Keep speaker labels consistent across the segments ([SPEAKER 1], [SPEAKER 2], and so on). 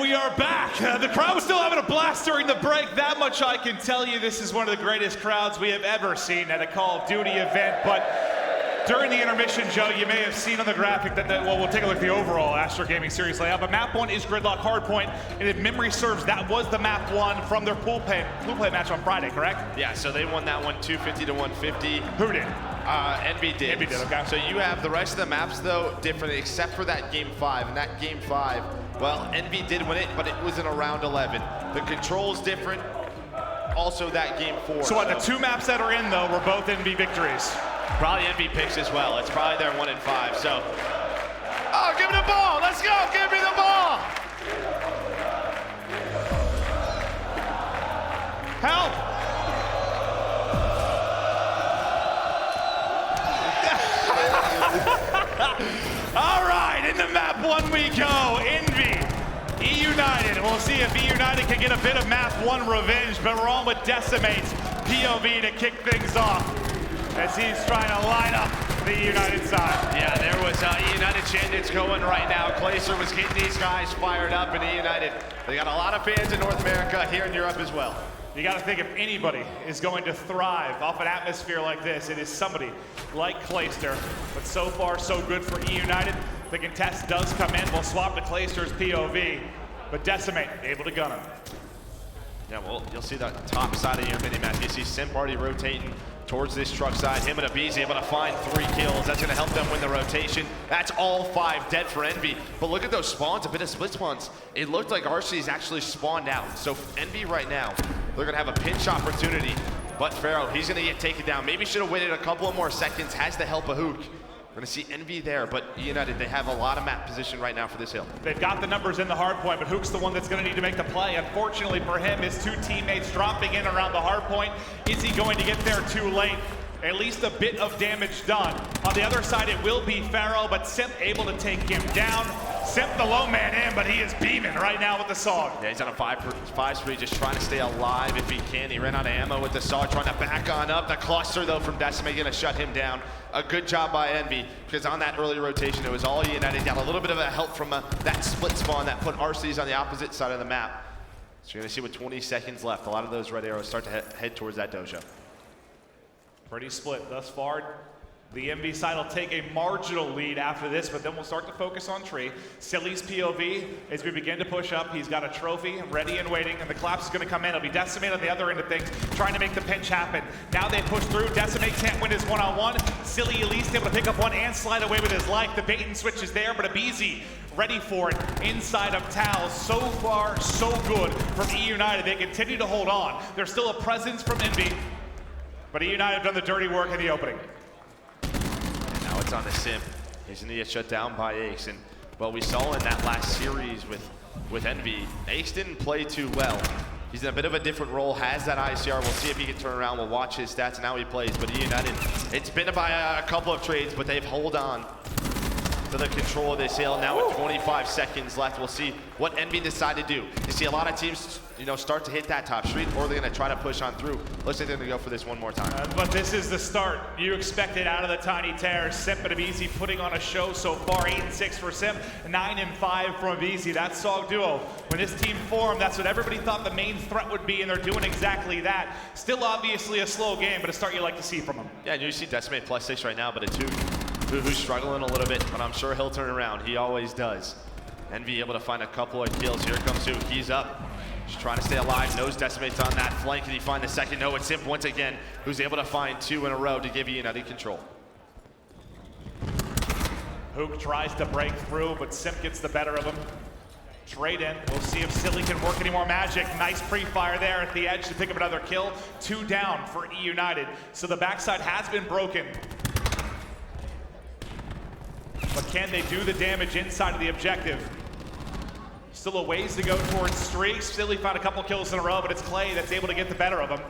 [SPEAKER 1] we are back. The crowd was still having a blast during the break. That much I can tell you. This is one of the greatest crowds we have ever seen at a Call of Duty event. But during the intermission, Joe, you may have seen on the graphic that, well, we'll take a look at the overall Astro Gaming Series layout. But map 1 is Gridlock Hardpoint. And if memory serves, that was the map 1 from their pool play match on Friday, correct?
[SPEAKER 2] Yeah, so they won that one 250 to 150.
[SPEAKER 1] Who did?
[SPEAKER 2] Envy did.
[SPEAKER 1] Envy did, okay.
[SPEAKER 2] So you have the rest of the maps, though, different, except for that Game 5. And that Game 5, well, Envy did win it, but it was in a round 11. The control's different. Also that Game 4.
[SPEAKER 1] So what, the two maps that are in, though, were both Envy victories?
[SPEAKER 2] Probably Envy picks as well. It's probably their 1 and 5, so. Oh, give me the ball, let's go, give me the ball.
[SPEAKER 1] Help! All right, into map 1 we go. Envy, eUnited. We'll see if eUnited can get a bit of map 1 revenge, but we're on with Decimate's POV to kick things off as he's trying to line up the eUnited side.
[SPEAKER 2] Yeah, there was eUnited chants going right now. Clayster was getting these guys fired up in eUnited. They got a lot of fans in North America, here in Europe as well.
[SPEAKER 1] You got to think if anybody is going to thrive off an atmosphere like this, it is somebody like Clayster. But so far, so good for eUnited. The contest does come in. We'll swap to Clayster's POV, but Decimate able to gun him.
[SPEAKER 2] Yeah, well, you'll see the top side of your mini-map. You see Simp already rotating towards this truck side. Him and Abizi able to find 3 kills. That's going to help them win the rotation. That's all 5 dead for Envy. But look at those spawns, a bit of split spawns. It looked like RC's actually spawned out. So Envy right now, they're going to have a pinch opportunity. But Pharaoh, he's going to get taken down. Maybe should have waited a couple of more seconds. Has the help of Hook. We're going to see Envy there, but eUnited, they have a lot of map position right now for this hill.
[SPEAKER 1] They've got the numbers in the hard point, but Hook's the one that's going to need to make the play. Unfortunately for him, his 2 teammates dropping in around the hard point. Is he going to get there too late? At least a bit of damage done. On the other side, it will be Pharaoh, but Simp able to take him down. Simp the low man in, but he is beaming right now with the SOG.
[SPEAKER 2] Yeah, he's on a 5 spree, just trying to stay alive if he can. He ran out of ammo with the SOG, trying to back on up. The cluster, though, from Decimate going to shut him down. A good job by Envy, because on that early rotation, it was all eUnited. Got a little bit of a help from that split spawn that put RCs on the opposite side of the map. So you're going to see with 20 seconds left, a lot of those red arrows start to head towards that dojo.
[SPEAKER 1] Pretty split thus far. The Envy side will take a marginal lead after this, but then we'll start to focus on Tree. Silly's POV, as we begin to push up, he's got a trophy ready and waiting, and the collapse is going to come in. It'll be Decimate on the other end of things, trying to make the pinch happen. Now they push through. Decimate can't win his one-on-one. Silly at least able to pick up one and slide away with his life. The bait and switch is there, but Abizi ready for it inside of Tal. So far, so good from eUnited. They continue to hold on. There's still a presence from Envy, but eUnited have done the dirty work in the opening.
[SPEAKER 2] Now it's on the Simp. He's going to get shut down by Ace. And well, we saw in that last series with Envy, Ace didn't play too well. He's in a bit of a different role, has that ICR. We'll see if he can turn around. We'll watch his stats and how he plays. But eUnited, it's been by a couple of trades, but they've held on to the control of this hill. Now with 25 seconds left, we'll see what Envy decide to do. You see a lot of teams, start to hit that top street, or they're going to try to push on through. Looks like they're going to go for this one more time.
[SPEAKER 1] But this is the start. You expect it out of the Tiny Terrors. Simp and Abizi putting on a show so far. 8 and 6 for Simp, 9 and 5 from Abizi. That SOG duo. When this team formed, that's what everybody thought the main threat would be, and they're doing exactly that. Still obviously a slow game, but a start you like to see from them.
[SPEAKER 2] Yeah, and you see Decimate +6 right now, but it's who's struggling a little bit, but I'm sure he'll turn around. He always does. Envy able to find a couple of kills. Here comes Hook. He's up. Just trying to stay alive. Knows Decimate's on that flank. Can he find the second? No, it's Simp once again, who's able to find 2 in a row to give eUnited control.
[SPEAKER 1] Hook tries to break through, but Simp gets the better of him. Trade in. We'll see if Silly can work any more magic. Nice pre-fire there at the edge to pick up another kill. 2 down for eUnited. So the backside has been broken. But can they do the damage inside of the objective? Still a ways to go towards streaks. Silly found a couple kills in a row, but it's Clay that's able to get the better of him.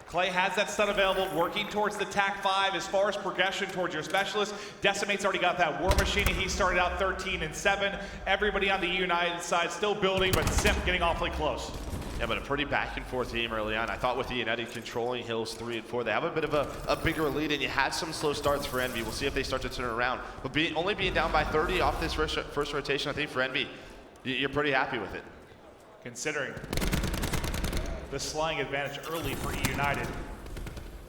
[SPEAKER 1] Clay has that stun available, working towards the TAC 5 as far as progression towards your specialist. Decimate's already got that War Machine, and he started out 13 and 7. Everybody on the eUnited side still building, but Simp getting awfully close.
[SPEAKER 2] Yeah, but a pretty back and forth game early on. I thought with the eUnited controlling hills 3 and 4, they have a bit of a bigger lead, and you had some slow starts for Envy. We'll see if they start to turn around. But only being down by 30 off this first rotation, I think for Envy, you're pretty happy with it.
[SPEAKER 1] considering the slaying advantage early for eUnited.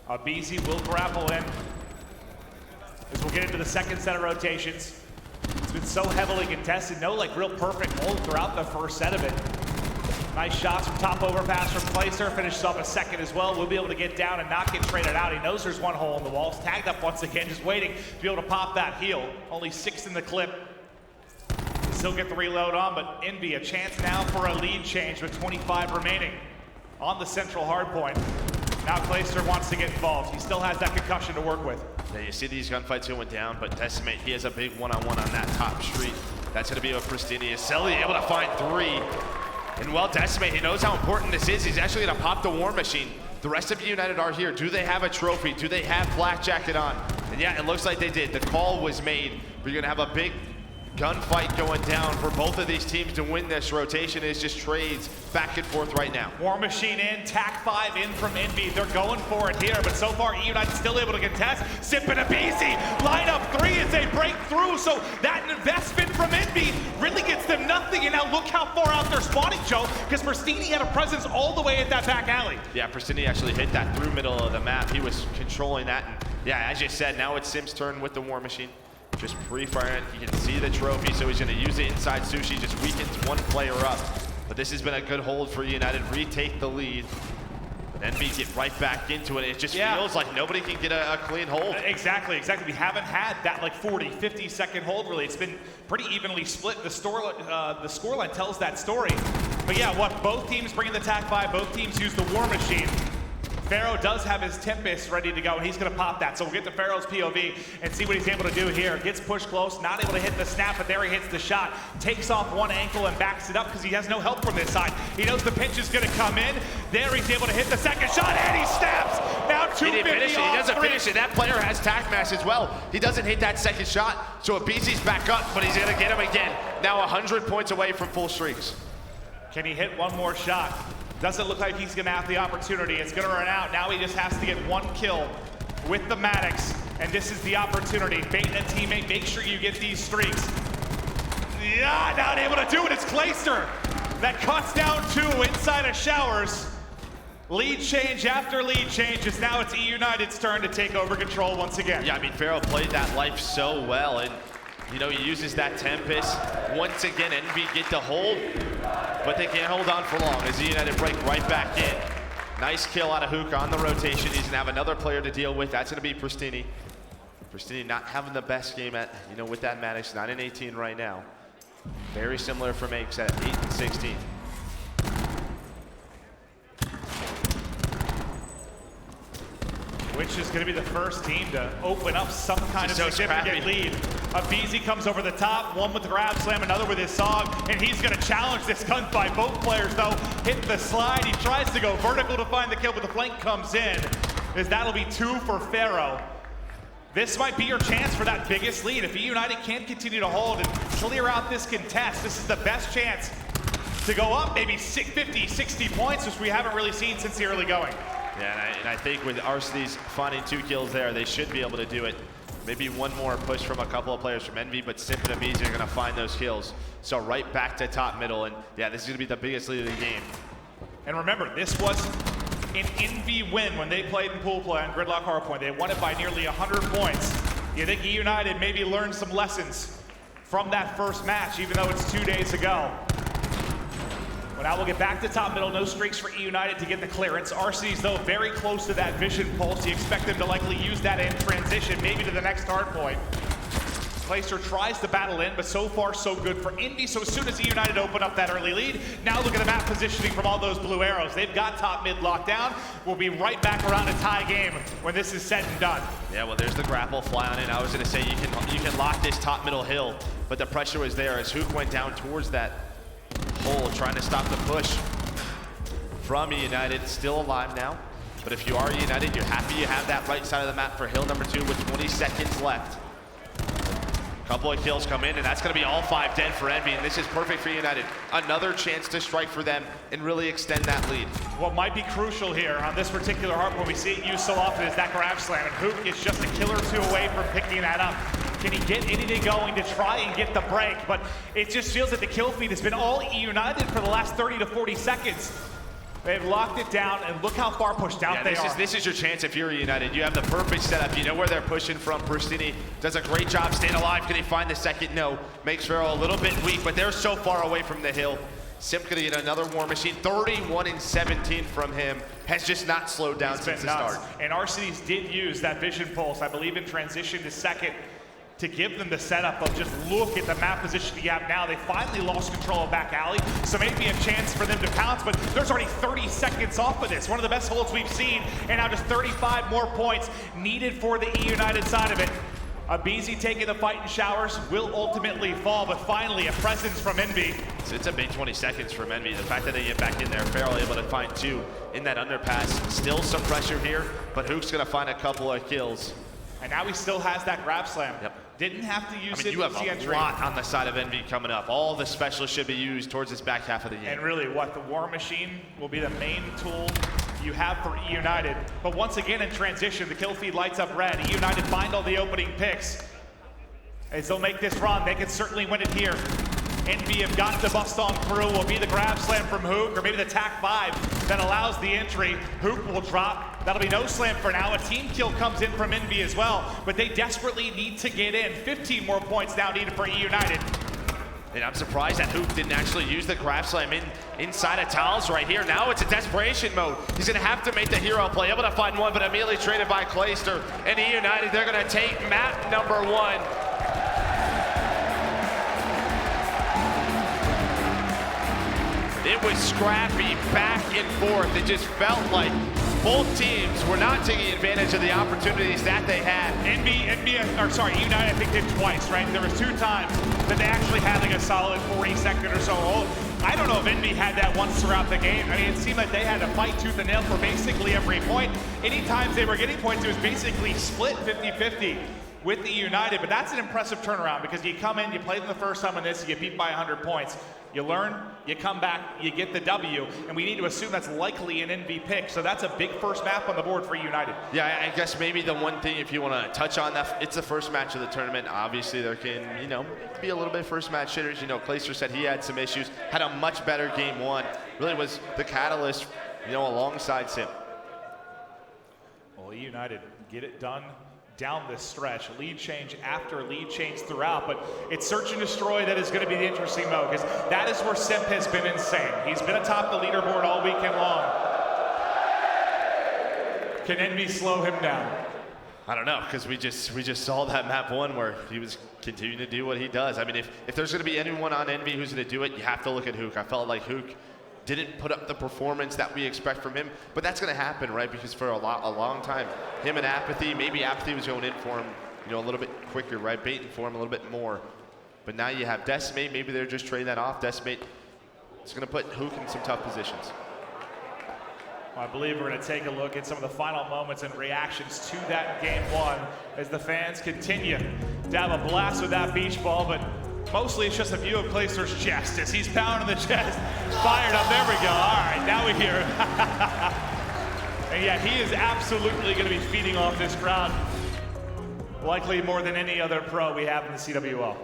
[SPEAKER 1] BZ will grapple in as we'll get into the second set of rotations. It's been so heavily contested, no like real perfect hold throughout the first set of it. Nice shots from top overpass from Placer, finishes off a second as well. We'll be able to get down and not get traded out. He knows there's one hole in the wall. He's tagged up once again, just waiting to be able to pop that heel. Only 6 in the clip. Still get the reload on, but Envy a chance now for a lead change with 25 remaining on the central hard point. Now Placer wants to get involved. He still has that concussion to work with.
[SPEAKER 2] Yeah, you see these gunfights going down, but Decimate, he has a big one-on-one on that top street. That's going to be with Pristini. Selly able to find 3. And well, Decimate, he knows how important this is. He's actually going to pop the War Machine. The rest of eUnited are here. Do they have a trophy? Do they have Black Jacket on? And yeah, it looks like they did. The call was made. We're going to have a big gunfight going down for both of these teams to win this. Rotation is just trades back and forth right now.
[SPEAKER 1] War Machine in, TAC 5 in from Envy. They're going for it here, but so far eUnited still able to contest. Sip and a BZ, line up 3 as they break through, so that investment from Envy really gets them nothing, and now look how far out they're spawning, Joe, because Pristini had a presence all the way at that back alley.
[SPEAKER 2] Yeah, Pristini actually hit that through middle of the map. He was controlling that, and yeah, as you said, now it's Sim's turn with the War Machine. Just pre-firing it, he can see the trophy, so he's gonna use it inside Sushi, just weakens one player up. But this has been a good hold for eUnited, retake the lead. But Envy get right back into it. It just feels like nobody can get a clean hold.
[SPEAKER 1] Exactly. We haven't had that like 40, 50 second hold really. It's been pretty evenly split. The scoreline tells that story. But yeah, both teams bring in the TAC 5, both teams use the War Machine. Pharaoh does have his Tempest ready to go, and he's going to pop that. So we'll get to Pharaoh's POV and see what he's able to do here. Gets pushed close, not able to hit the snap, but there he hits the shot. Takes off one ankle and backs it up because he has no help from this side. He knows the pinch is going to come in. There he's able to hit the second shot, and he snaps. Now 250
[SPEAKER 2] He doesn't finish it. That player has TAC mass as well. He doesn't hit that second shot, so BZ's back up, but he's going to get him again. Now 100 points away from full streaks.
[SPEAKER 1] Can he hit one more shot? Doesn't look like he's gonna have the opportunity. It's gonna run out. Now he just has to get 1 kill with the Maddox. And this is the opportunity. Bait a teammate, make sure you get these streaks. Yeah, not able to do it. It's Clayster that cuts down 2 inside of Showers. Lead change after lead change. Now it's eUnited's turn to take over control once again.
[SPEAKER 2] Yeah, I mean, Pharaoh played that life so well, and you know, he uses that Tempest. Once again, Envy get to hold, but they can't hold on for long as eUnited break right back in. Nice kill out of Hookah on the rotation. He's gonna have another player to deal with. That's gonna be Pristini. Pristini not having the best game at, with that Maddox, 9 and 18 right now. Very similar from Apes at 8 and 16.
[SPEAKER 1] Which is going to be the first team to open up some kind of significant lead. A BZ comes over the top, one with the grab slam, another with his song, and he's going to challenge this gunfight. Both players, though, hit the slide. He tries to go vertical to find the kill, but the flank comes in, as that'll be 2 for Pharaoh. This might be your chance for that biggest lead. If eUnited can't continue to hold and clear out this contest, this is the best chance to go up maybe 50, 60 points, which we haven't really seen since the early going.
[SPEAKER 2] Yeah, and I think with Arcees finding 2 kills there, they should be able to do it. Maybe one more push from a couple of players from Envy, but Simp and Amizi are going to find those kills. So right back to top middle, and yeah, this is going to be the biggest lead of the game.
[SPEAKER 1] And remember, this was an Envy win when they played in pool play on Gridlock Hardpoint. They won it by nearly 100 points. You think eUnited maybe learned some lessons from that first match, even though it's 2 days ago. Well, now we'll get back to top middle. No streaks for eUnited to get the clearance. Arcees, though, very close to that vision pulse. You expect them to likely use that in transition, maybe to the next hard point. Placer tries to battle in, but so far so good for Envy. So as soon as eUnited open up that early lead, now look at the map positioning from all those blue arrows. They've got top mid locked down. We'll be right back around a tie game when this is said and done.
[SPEAKER 2] Yeah, well, there's the grapple fly on in. I was going to say you can lock this top middle hill, but the pressure was there as Hook went down towards that hole, trying to stop the push from eUnited. Still alive now, but if you are eUnited, you're happy you have that right side of the map for hill number 2 with 20 seconds left. Couple of kills come in, and that's going to be all 5 dead for Envy, and this is perfect for United. Another chance to strike for them and really extend that lead.
[SPEAKER 1] What might be crucial here on this particular harp when we see it used so often is that grab slam, and Hook is just a kill or two away from picking that up. Can he get anything going to try and get the break? But it just feels that the kill feed has been all eUnited for the last 30 to 40 seconds. They've locked it down, and look how far pushed out they are.
[SPEAKER 2] This is your chance if you're United. You have the perfect setup. You know where they're pushing from. Pristini does a great job staying alive. Can he find the second? No. Makes Farrell a little bit weak, but they're so far away from the hill. Simp gonna get another War Machine. 31 and 17 from him. Has just not slowed down since the start.
[SPEAKER 1] And our cities did use that vision pulse, I believe, in transition to second, to give them the setup of just look at the map position you have now. They finally lost control of back alley, so maybe a chance for them to pounce, but there's already 30 seconds off of this. One of the best holds we've seen, and now just 35 more points needed for the eUnited side of it. Abizi taking the fight in showers will ultimately fall, but finally a presence from Envy.
[SPEAKER 2] So it's a big 20 seconds from Envy. The fact that they get back in there, Farrell able to find 2 in that underpass. Still some pressure here, but Hook's gonna find a couple of kills.
[SPEAKER 1] And now he still has that grab slam.
[SPEAKER 2] Yep.
[SPEAKER 1] Didn't have to use it.
[SPEAKER 2] You have a lot on the side of Envy coming up. All the specials should be used towards this back half of the game.
[SPEAKER 1] And really, the War Machine will be the main tool you have for eUnited. But once again in transition, the kill feed lights up red. eUnited find all the opening picks. As they'll make this run, they can certainly win it here. Envy have got the bust on through. Will be the grab slam from Hook, or maybe the tack 5 that allows the entry. Hook will drop. That'll be no slam for now. A team kill comes in from Envy as well, but they desperately need to get in. 15 more points now needed for eUnited.
[SPEAKER 2] And I'm surprised that Hook didn't actually use the grab slam inside of Towels right here. Now it's a desperation mode. He's gonna have to make the hero play. Able to find one, but immediately traded by Clayster. And eUnited, they're gonna take map number 1. It was scrappy back and forth. It just felt like both teams were not taking advantage of the opportunities that they had.
[SPEAKER 1] eUnited, I think did twice, right? There was 2 times that they actually had like a solid 40-second or so hold. I don't know if Envy had that once throughout the game. I mean, it seemed like they had to fight tooth and nail for basically every point. Any times they were getting points, it was basically split 50-50 with the eUnited, but that's an impressive turnaround because you come in, you play them the first time on this, you get beat by 100 points. You learn, you come back, you get the W, and we need to assume that's likely an Envy pick, so that's a big first map on the board for eUnited.
[SPEAKER 2] Yeah, I guess maybe the one thing, if you want to touch on that, it's the first match of the tournament. Obviously, there can, be a little bit first match shitters. Clayster said he had some issues, had a much better game 1. Really was the catalyst, alongside Sim.
[SPEAKER 1] Well, eUnited get it done down this stretch. Lead change after lead change throughout, but it's search and destroy that is going to be the interesting mode, because that is where Simp has been insane. He's been atop the leaderboard all weekend long. Can Envy slow him down?
[SPEAKER 2] I don't know, because we just saw that map 1 where he was continuing to do what he does. I mean, if there's going to be anyone on Envy who's going to do it, you have to look at Hook. I felt like Hook didn't put up the performance that we expect from him, but that's going to happen, right? Because for a long time, him and Apathy, maybe Apathy was going in for him, a little bit quicker, right? Baiting for him a little bit more. But now you have Decimate. Maybe they're just trading that off. Decimate is going to put Hook in some tough positions.
[SPEAKER 1] Well, I believe we're going to take a look at some of the final moments and reactions to that game 1 as the fans continue to have a blast with that beach ball, but mostly it's just a view of Clayster's chest as he's pounding the chest. Fired up, there we go. All right, now we hear it. And yeah, he is absolutely going to be feeding off this crowd. Likely more than any other pro we have in the CWL.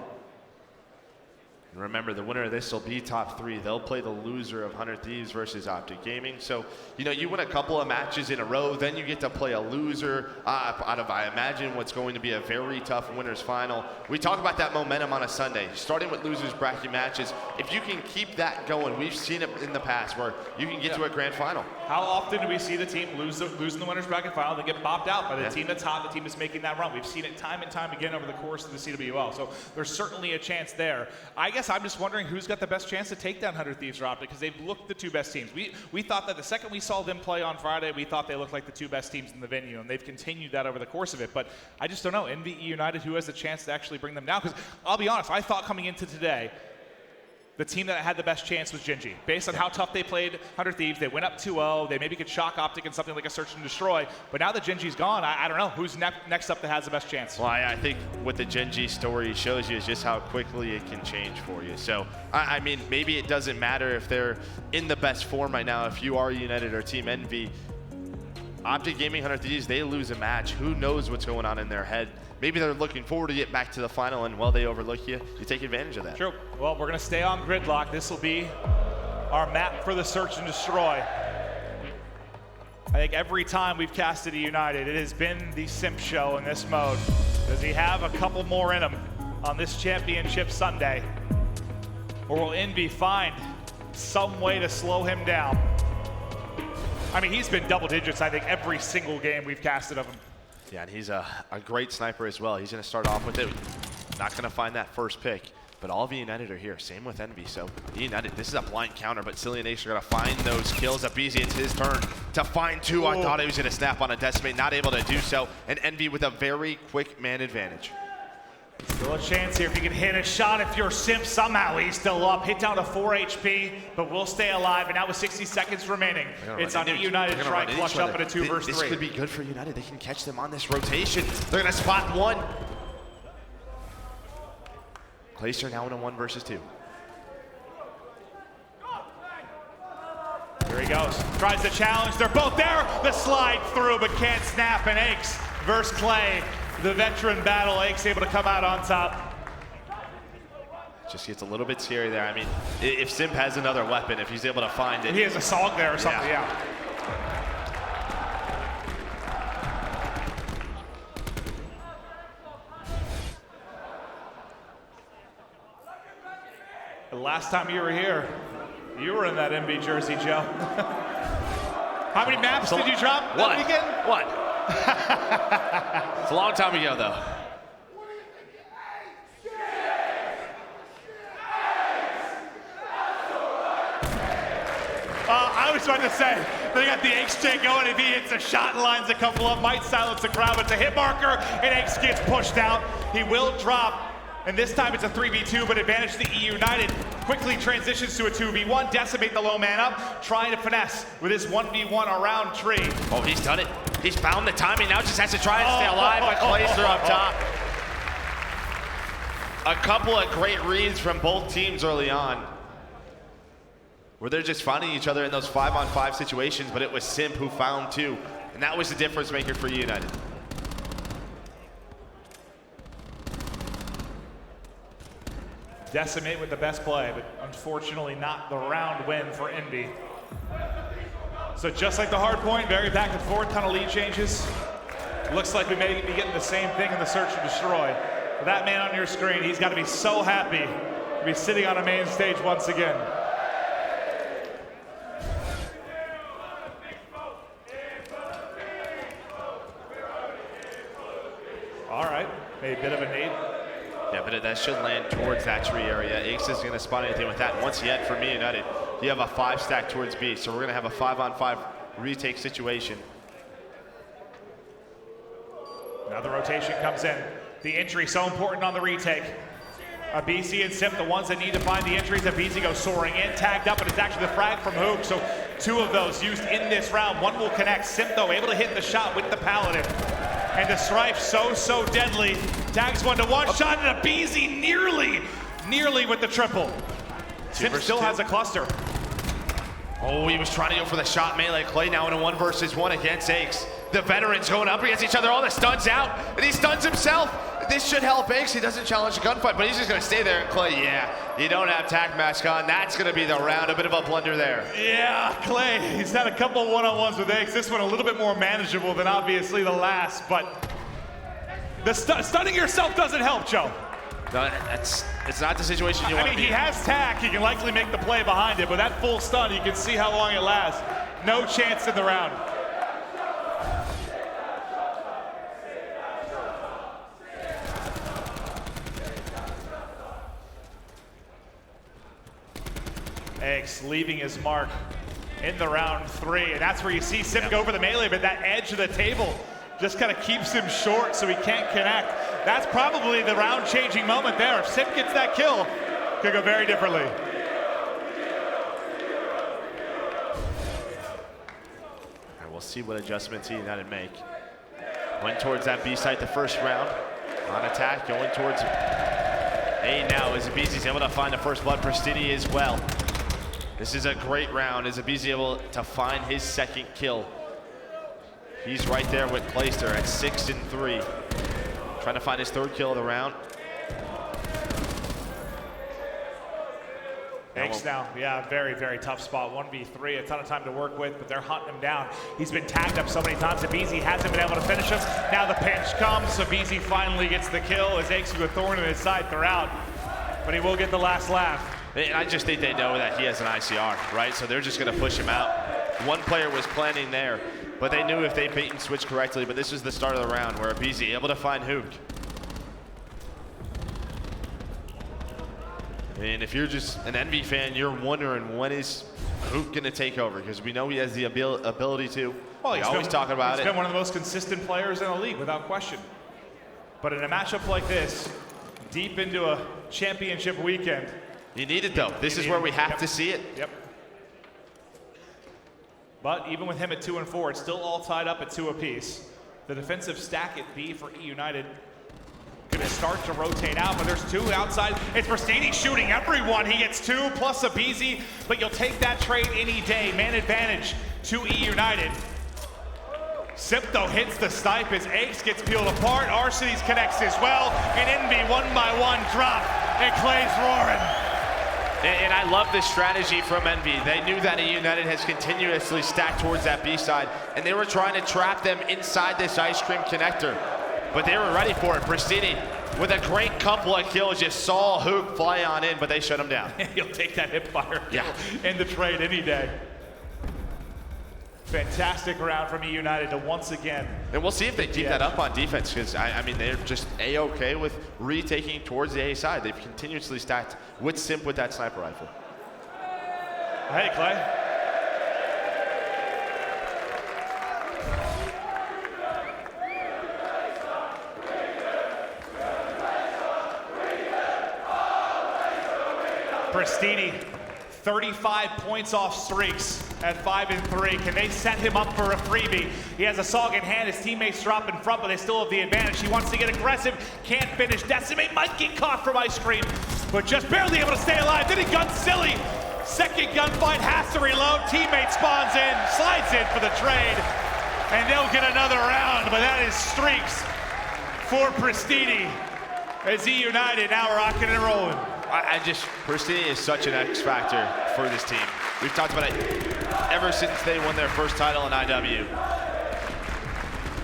[SPEAKER 2] And remember, the winner of this will be top 3. They'll play the loser of 100 Thieves versus Optic Gaming. So, you win a couple of matches in a row, then you get to play a loser out of, I imagine, what's going to be a very tough winners final. We talk about that momentum on a Sunday, starting with losers bracket matches. If you can keep that going, we've seen it in the past where you can get to a grand final.
[SPEAKER 1] How often do we see the team losing the winners bracket final? They get bopped out by the team that's hot, the team that's making that run. We've seen it time and time again over the course of the CWL. So there's certainly a chance there. I guess I'm just wondering who's got the best chance to take down 100 Thieves or Optic, because they've looked the 2 best teams. We thought that the second we saw them play on Friday, we thought they looked like the 2 best teams in the venue, and they've continued that over the course of it. But I just don't know. Envy eUnited, who has the chance to actually bring them down? Because I'll be honest, I thought coming into today the team that had the best chance was Gingy. Based on how tough they played 100 Thieves, they went up 2-0. They maybe could shock Optic in something like a Search and Destroy. But now that Gingy's gone, I don't know who's next up that has the best chance.
[SPEAKER 2] Well, I think what the Gingy story shows you is just how quickly it can change for you. So, I mean, maybe it doesn't matter if they're in the best form right now. If you are United or Team Envy, Optic Gaming 100 Thieves, they lose a match. Who knows what's going on in their head? Maybe they're looking forward to get back to the final, and while they overlook you, you take advantage of that.
[SPEAKER 1] True. Well, we're going to stay on Gridlock. This will be our map for the Search and Destroy. I think every time we've casted eUnited, it has been the Simp Show in this mode. Does he have a couple more in him on this Championship Sunday? Or will Envy find some way to slow him down? I mean, he's been double digits, I think, every single game we've casted of him.
[SPEAKER 2] Yeah, and he's a great sniper as well. He's going to start off with it. Not going to find that first pick, but all of eUnited are here. Same with Envy. So eUnited, this is a blind counter, but Cillian Ace are going to find those kills. Abizi, it's his turn to find two. I thought he was going to snap on a Decimate, not able to do so. And Envy with a very quick man advantage.
[SPEAKER 1] Still a chance here if you can hit a shot. If you're Simp, somehow he's still up. Hit down to 4 HP, but will stay alive. And now with 60 seconds remaining, it's on eUnited to try and clutch up in a 2 versus 3.
[SPEAKER 2] This could be good for United. They can catch them on this rotation. They're going to spot one. Glacier now in a 1 versus 2.
[SPEAKER 1] Here he goes. Tries the challenge. They're both there. The slide through, but can't snap. And Aches versus Clay. The veteran battle. Aches able to come out on top.
[SPEAKER 2] Just gets a little bit scary there. I mean, if Simp has another weapon, if he's able to find it.
[SPEAKER 1] He has a song there or something, yeah. The last time you were here, you were in that MB jersey, Joe. How many maps did you drop that weekend?
[SPEAKER 2] What? It's a long time ago, though.
[SPEAKER 1] I was about to say, they got the HJ going. If he hits a shot and lines a couple up, might silence the crowd, but it's a hit marker, and Ace gets pushed out. He will drop, and this time it's a 3v2, but advantage to eUnited. Quickly transitions to a 2v1, decimate the low man up, trying to finesse with his 1v1 around tree.
[SPEAKER 2] Oh, he's done it. He's found the timing, now just has to try and stay alive, but Glacier up top. A couple of great reads from both teams early on, where they're just finding each other in those 5-on-5 situations, but it was Simp who found two, and that was the difference maker for eUnited.
[SPEAKER 1] Decimate with the best play, but unfortunately not the round win for Envy. So just like the hard point, very back and forth, ton of lead changes. Looks like we may be getting the same thing in the Search and Destroy. But that man on your screen, he's got to be so happy to be sitting on a main stage once again. All right, a bit of a nade.
[SPEAKER 2] Yeah, but that should land towards that tree area. Ace isn't going to spot anything with that. Once yet, for me, United, you have a 5-stack towards B, so we're going to have a 5-on-5 retake situation.
[SPEAKER 1] Now the rotation comes in. The entry so important on the retake. BC and Simp, the ones that need to find the entries. BC goes soaring in, tagged up, but it's actually the frag from Hook. So 2 of those used in this round. 1 will connect. Simp, though, able to hit the shot with the Paladin. And the Strife so deadly. Tags 1 to 1 shot, and BC nearly with the triple. Simp still has a cluster.
[SPEAKER 2] Oh, he was trying to go for the shot melee. Clay now in a 1 versus 1 against Ace. The veterans going up against each other. All the stuns out, and he stuns himself. This should help Ace. He doesn't challenge the gunfight, but he's just going to stay there. And Clay, yeah, you don't have tac mask on. That's going to be the round. A bit of a blunder there.
[SPEAKER 1] Yeah, Clay, he's had a couple one-on-ones with Ace. This one a little bit more manageable than obviously the last, but the stunning yourself doesn't help, Joe.
[SPEAKER 2] No, it's not the situation you want to be in.
[SPEAKER 1] He has tack. He can likely make the play behind it, but that full stun, you can see how long it lasts. No chance in the round. Ace leaving his mark in the round 3, and that's where you see Simp go for the melee, but that edge of the table just kind of keeps him short so he can't connect. That's probably the round-changing moment there. If Simp gets that kill, could go very differently.
[SPEAKER 2] see what adjustments eUnited make. Went towards that B site the first round. On attack, going towards A now. Izabizi's able to find the first blood. Pristini as well. This is a great round. Izabizi able to find his second kill. He's right there with Clayster at 6 and 3. Trying to find his third kill of the round.
[SPEAKER 1] X now, yeah, very, very tough spot. 1v3, a ton of time to work with, but they're hunting him down. He's been tagged up so many times. Abizi hasn't been able to finish him. Now the pinch comes. Abizi finally gets the kill as X with a thorn in his side throughout, but he will get the last laugh.
[SPEAKER 2] And I just think they know that he has an ICR, right? So they're just going to push him out. One player was planning there, but they knew if they bait and switch correctly. But this is the start of the round where Abizi able to find Hook. And if you're just an Envy fan, you're wondering when is Hook going to take over? Because we know he has the ability to.
[SPEAKER 1] Well,
[SPEAKER 2] he's always talking about it.
[SPEAKER 1] He's been one of the most consistent players in the league, without question. But in a matchup like this, deep into a championship weekend,
[SPEAKER 2] you need it, though. This is where we have to see it.
[SPEAKER 1] Yep. But even with him at 2 and 4, it's still all tied up at 2 apiece. The defensive stack at B for eUnited gonna start to rotate out, but there's 2 outside. It's Pristini shooting everyone. He gets 2 plus Abizi, but you'll take that trade any day. Man advantage to eUnited. Sipto hits the snipe as Ace gets peeled apart. Arcades connects as well, and Envy 1 by 1 drop, and Clay's roaring.
[SPEAKER 2] And I love this strategy from Envy. They knew that eUnited has continuously stacked towards that B side, and they were trying to trap them inside this ice cream connector. But they were ready for it. Pristini, with a great couple of kills, just saw Hook fly on in, but they shut him down.
[SPEAKER 1] He'll take that hipfire in the trade any day. Fantastic round from eUnited to once again.
[SPEAKER 2] And we'll see if they keep that up on defense, because, I mean, they're just A-okay with retaking towards the A side. They've continuously stacked with Simp with that sniper rifle.
[SPEAKER 1] Hey, Clay. Pristini, 35 points off streaks at 5 and 3. Can they set him up for a freebie? He has a sog in hand. His teammates drop in front, but they still have the advantage. He wants to get aggressive. Can't finish. Decimate might get caught from ice cream, but just barely able to stay alive. Then he guns silly. Second gunfight, has to reload. Teammate spawns in, slides in for the trade, and they'll get another round, but that is streaks for Pristini as eUnited now rocking and rolling.
[SPEAKER 2] Pristini is such an X factor for this team. We've talked about it ever since they won their first title in IW.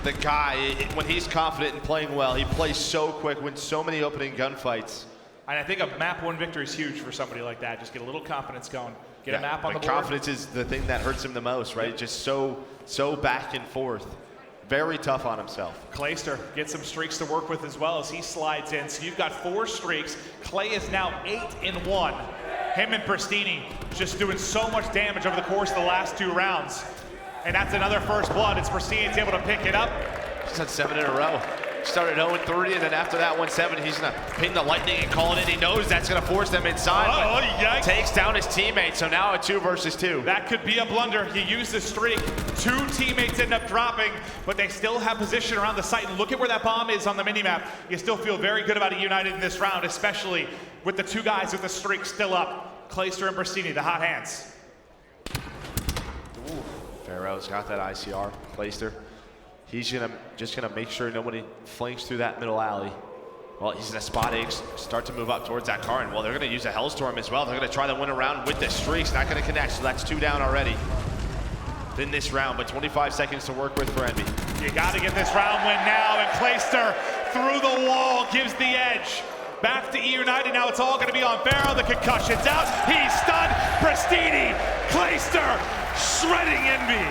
[SPEAKER 2] The guy, when he's confident and playing well, he plays so quick, wins so many opening gunfights.
[SPEAKER 1] And I think a map 1 victory is huge for somebody like that. Just get a little confidence going. Get a map on the board.
[SPEAKER 2] Confidence is the thing that hurts him the most, right? Just so back and forth. Very tough on himself.
[SPEAKER 1] Clayster gets some streaks to work with as well as he slides in. So you've got 4 streaks. Clay is now 8 and 1. Him and Pristini just doing so much damage over the course of the last 2 rounds. And that's another first blood. It's Pristini that's able to pick it up.
[SPEAKER 2] He's had 7 in a row. Started 0-3, and then after that 1-7, he's gonna ping the lightning and call it in. He knows that's gonna force them inside.
[SPEAKER 1] Oh,
[SPEAKER 2] but takes down his teammate, so now a 2 versus 2.
[SPEAKER 1] That could be a blunder. He used the streak. 2 teammates end up dropping, but they still have position around the site. And look at where that bomb is on the minimap. You still feel very good about eUnited in this round, especially with the 2 guys with the streak still up. Clayster and Pristini, the hot hands.
[SPEAKER 2] Pharaoh's got that ICR. Clayster. He's just gonna make sure nobody flanks through that middle alley. Well, he's gonna spot Ace, start to move up towards that car, and well, they're gonna use a Hellstorm as well. They're gonna try to win a round with the streaks, not gonna connect, so that's 2 down already in this round, but 25 seconds to work with for Envy.
[SPEAKER 1] You gotta get this round win now, and Clayster through the wall gives the edge. Back to eUnited, now it's all gonna be on Pharaoh. The concussion's out, he's stunned. Pristini, Clayster, shredding Envy.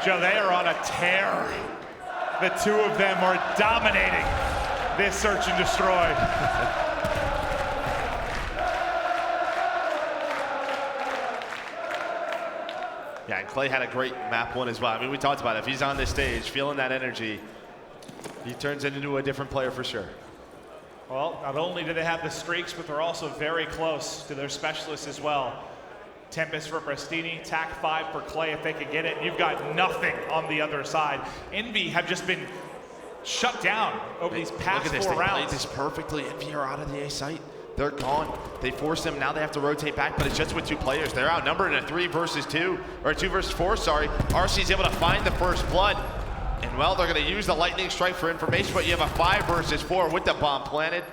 [SPEAKER 1] Joe, they are on a tear. The 2 of them are dominating this search and destroy.
[SPEAKER 2] Yeah, and Clay had a great map one as well. I mean, we talked about it. If he's on this stage, feeling that energy, he turns into a different player for sure.
[SPEAKER 1] Well, not only do they have the streaks, but they're also very close to their specialists as well. Tempest for Prestini, TAC 5 for Clay if they can get it. You've got nothing on the other side. Envy have just been shut down over these past
[SPEAKER 2] Look at this,
[SPEAKER 1] 4
[SPEAKER 2] they
[SPEAKER 1] rounds.
[SPEAKER 2] played this perfectly. Envy are out of the A site. They're gone. They force them. Now they have to rotate back, but it's just with 2 players. They're outnumbered in a 3 versus 2, or 2 versus 4, sorry. RC's able to find the first blood. And well, they're gonna use the lightning strike for information, but you have a 5 versus 4 with the bomb planted.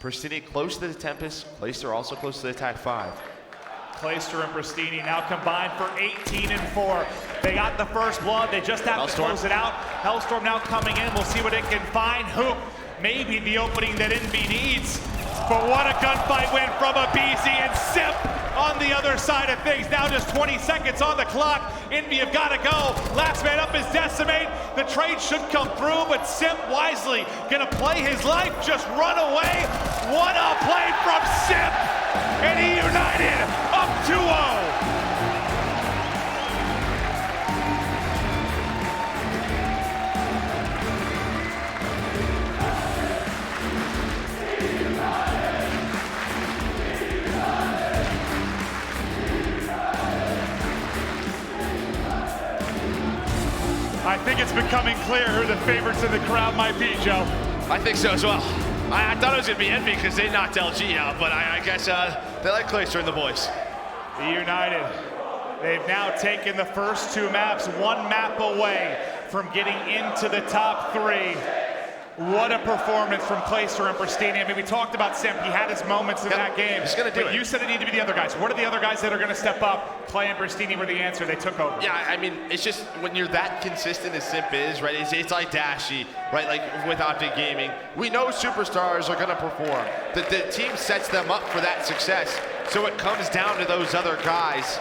[SPEAKER 2] Prestini close to the Tempest. Clayster also close to the TAC 5.
[SPEAKER 1] Clayster and Prestini now combined for 18 and 4. They got the first blood. They just have to close it out. Hellstorm now coming in. We'll see what it can find. Hoop, maybe the opening that Envy needs. But what a gunfight win from a BZ and Simp on the other side of things. Now just 20 seconds on the clock. Envy have got to go. Last man up is Decimate. The trade should come through, but Simp wisely gonna play his life, just run away. What a play from Simp! And eUnited up 2-0. I think it's becoming clear who the favorites in the crowd might be, Joe.
[SPEAKER 2] I think so as well. I thought it was going to be Envy because they knocked LG out, but I guess they like Clayster and the boys.
[SPEAKER 1] eUnited, they've now taken the first 2 maps, 1 map away from getting into the top 3. What a performance from Clayster and Prestini. I mean, we talked about Simp. He had his moments in that game.
[SPEAKER 2] He's going to do
[SPEAKER 1] but
[SPEAKER 2] it.
[SPEAKER 1] You said it needed to be the other guys. What are the other guys that are going to step up? Clay and Prestini were the answer. They took over.
[SPEAKER 2] Yeah, I mean, it's just when you're that consistent as Simp is, right? It's like Dashy, right? Like with Optic Gaming. We know superstars are going to perform. The team sets them up for that success. So it comes down to those other guys.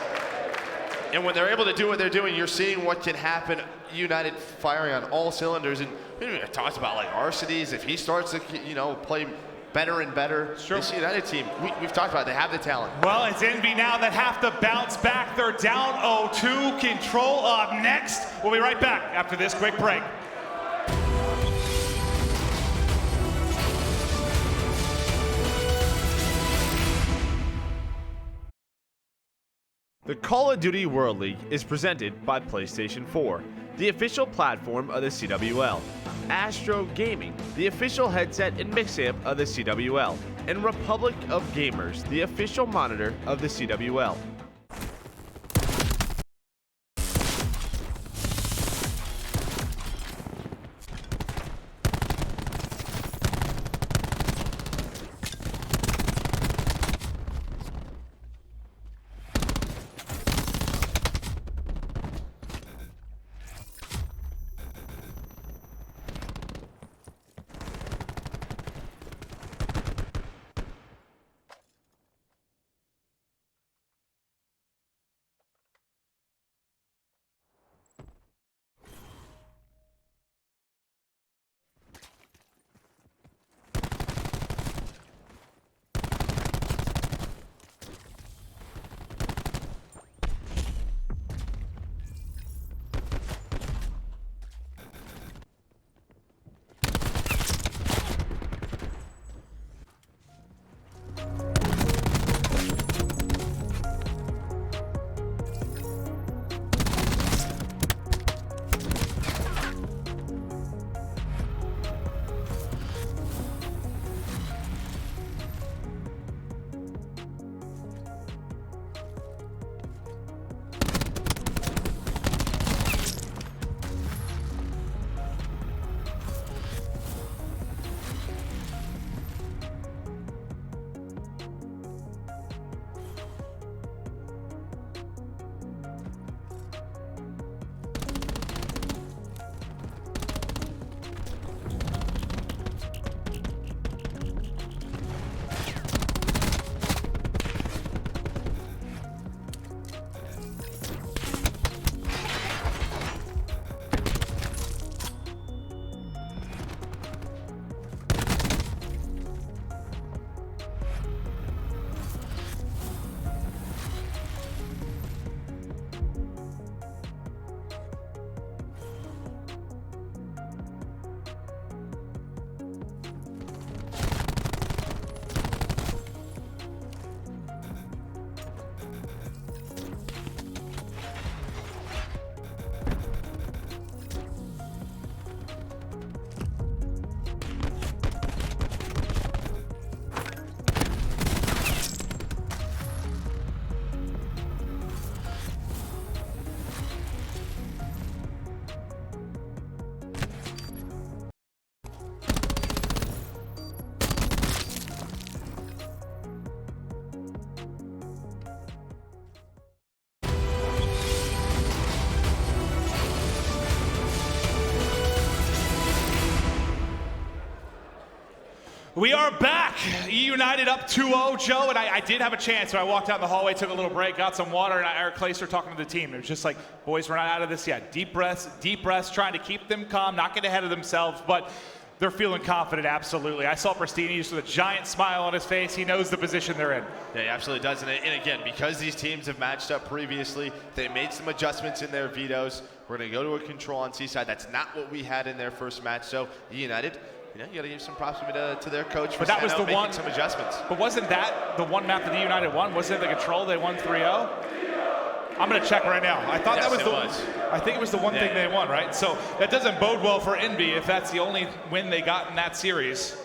[SPEAKER 2] And when they're able to do what they're doing, you're seeing what can happen. United firing on all cylinders. And we talked about like Arcides. If he starts to, play better and better,
[SPEAKER 1] sure.
[SPEAKER 2] This United team, we've talked about it, they have the talent.
[SPEAKER 1] Well, it's Envy now that have to bounce back. They're down 0-2. Control up next. We'll be right back after this quick break.
[SPEAKER 3] The Call of Duty World League is presented by PlayStation 4, the official platform of the CWL, Astro Gaming, the official headset and mix amp of the CWL, and Republic of Gamers, the official monitor of the CWL.
[SPEAKER 1] We are back. eUnited up 2-0, Joe, and I did have a chance. So I walked out in the hallway, took a little break, got some water, and Eric Clayster talking to the team. It was just like, boys, we're not out of this yet. Deep breaths, trying to keep them calm, not get ahead of themselves, but they're feeling confident, absolutely. I saw Pristini just with a giant smile on his face. He knows the position they're in.
[SPEAKER 2] Yeah, he absolutely does. And again, because these teams have matched up previously, they made some adjustments in their vetoes. We're going to go to a control on Seaside. That's not what we had in their first match. So eUnited, you got to give some props to their coach for making some adjustments.
[SPEAKER 1] But wasn't that the one map that eUnited won? Wasn't it the control they won 3-0? I'm going to check right now. I thought I think it was the one thing they won, right? So that doesn't bode well for Envy if that's the only win they got in that series.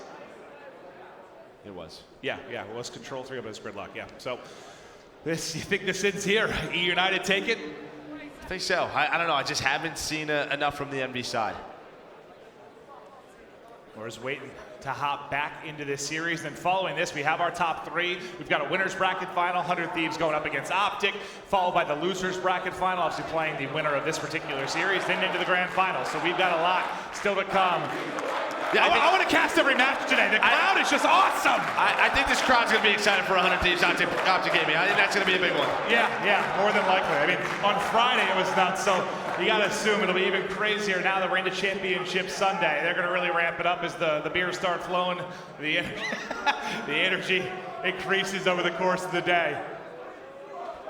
[SPEAKER 2] It was.
[SPEAKER 1] Yeah, it was control 3, but it's gridlock, yeah. So you think this ends here? eUnited take it?
[SPEAKER 2] I think so. I don't know. I just haven't seen enough from the Envy side.
[SPEAKER 1] We're just waiting to hop back into this series. And following this, we have our top 3. We've got a winner's bracket final, 100 Thieves going up against Optic, followed by the loser's bracket final, obviously playing the winner of this particular series, then into the grand final. So we've got a lot still to come. Yeah, I want to cast every match today. The crowd is just awesome.
[SPEAKER 2] I think this crowd's going to be excited for 100 Thieves Optic Gaming. I think that's going to be a big one.
[SPEAKER 1] Yeah, more than likely. I mean, on Friday it was nuts, so you got to assume it'll be even crazier now that we're into Championship Sunday. They're going to really ramp it up as the beers start flowing. The energy increases over the course of the day.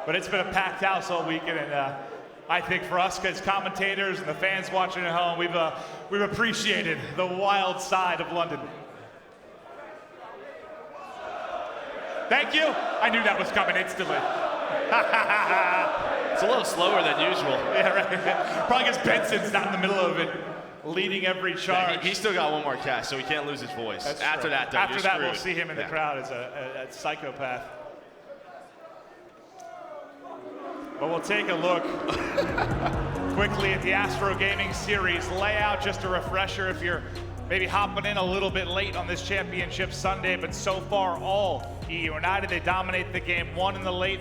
[SPEAKER 1] But it's been a packed house all weekend, and I think for us as commentators and the fans watching at home, we've appreciated the wild side of London. Thank you. I knew that was coming instantly.
[SPEAKER 2] It's a little slower than usual.
[SPEAKER 1] Yeah, right. Probably because Benson's not in the middle of it, leading every charge.
[SPEAKER 2] Yeah, he's still got one more cast, so he can't lose his voice.
[SPEAKER 1] That's
[SPEAKER 2] After
[SPEAKER 1] true.
[SPEAKER 2] that, though,
[SPEAKER 1] After that, we'll
[SPEAKER 2] screwed.
[SPEAKER 1] see him in the crowd as a psychopath. But we'll take a look quickly at the Astro Gaming Series layout. Just a refresher if you're maybe hopping in a little bit late on this Championship Sunday, but so far all eUnited. They dominate the game 1 in the late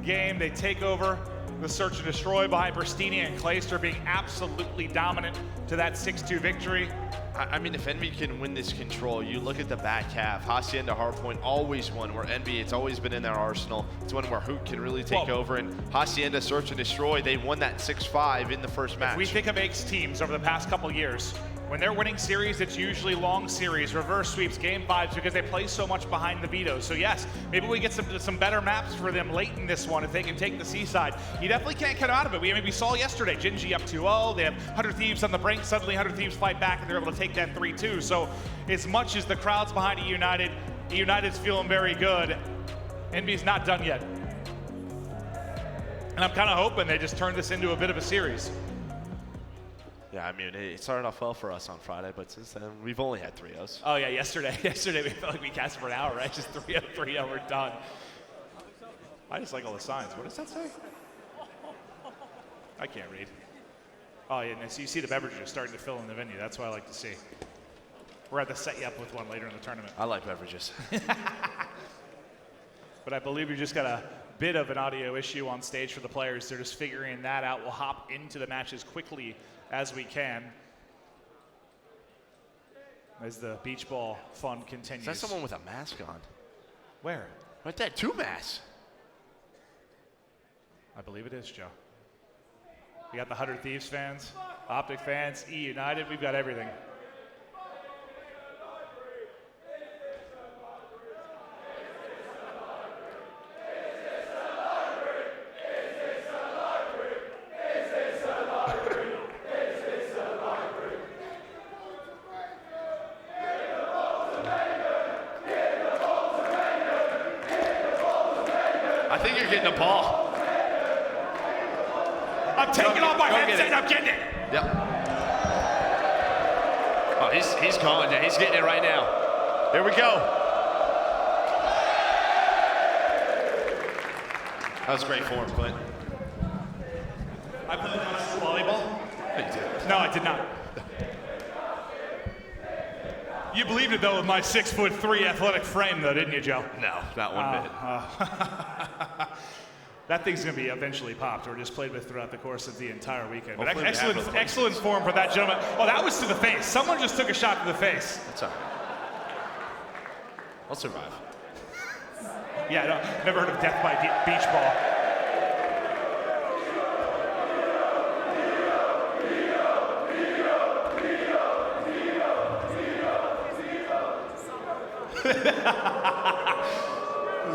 [SPEAKER 1] game. They take over the search and destroy behind Pristini and Clayster being absolutely dominant to that 6-2 victory.
[SPEAKER 2] I mean, if Envy can win this control, you look at the back half. Hacienda Hardpoint always won, where Envy, it's always been in their arsenal. It's one where Hoot can really take over, and Hacienda Search and Destroy, they won that 6-5 in the first match.
[SPEAKER 1] If we think of Ake's teams over the past couple years, when they're winning series, it's usually long series, reverse sweeps, game 5s, because they play so much behind the vetoes. So yes, maybe we get some better maps for them late in this one if they can take the Seaside. You definitely can't cut out of it. We saw yesterday, Gingy up 2-0. They have 100 Thieves on the brink. Suddenly 100 Thieves fight back, and they're able to take that 3-2. So as much as the crowd's behind eUnited, eUnited's feeling very good. Envy's not done yet. And I'm kind of hoping they just turn this into a bit of a series.
[SPEAKER 2] Yeah, I mean, it started off well for us on Friday, but since then, we've only had 3-0s.
[SPEAKER 1] Oh, yeah, yesterday we felt like we cast for an hour, right? Just 3-0, we're done. I just like all the signs. What does that say? I can't read. Oh, yeah, so you see the beverages starting to fill in the venue. That's what I like to see. We're going to set you up with one later in the tournament.
[SPEAKER 2] I like beverages.
[SPEAKER 1] But I believe we just got a bit of an audio issue on stage for the players. They're just figuring that out. We'll hop into the match as quickly as we can as the beach ball fun continues.
[SPEAKER 2] Is that someone with a mask on?
[SPEAKER 1] Where?
[SPEAKER 2] Right there, 2 masks.
[SPEAKER 1] I believe it is, Joe. We got the 100 Thieves fans, Optic fans, eUnited. We've got everything.
[SPEAKER 2] I think you're getting a ball.
[SPEAKER 1] I'm taking off my headset and I'm getting it.
[SPEAKER 2] Yep. Oh, he's calling it. He's getting it right now. Here we go. That was great form, Clint.
[SPEAKER 1] I played volleyball.
[SPEAKER 2] did.
[SPEAKER 1] No, I did not. You believed it, though, with my 6'3" athletic frame, though, didn't you, Joe?
[SPEAKER 2] No, not one bit.
[SPEAKER 1] That thing's going to be eventually popped or just played with throughout the course of the entire weekend. But
[SPEAKER 2] Hopefully we have
[SPEAKER 1] excellent,
[SPEAKER 2] replacements.
[SPEAKER 1] excellent form for that gentleman. Oh, that was to the face. Someone just took a shot to the face.
[SPEAKER 2] That's all right. I'll survive.
[SPEAKER 1] Yeah, no, never heard of death by beach ball.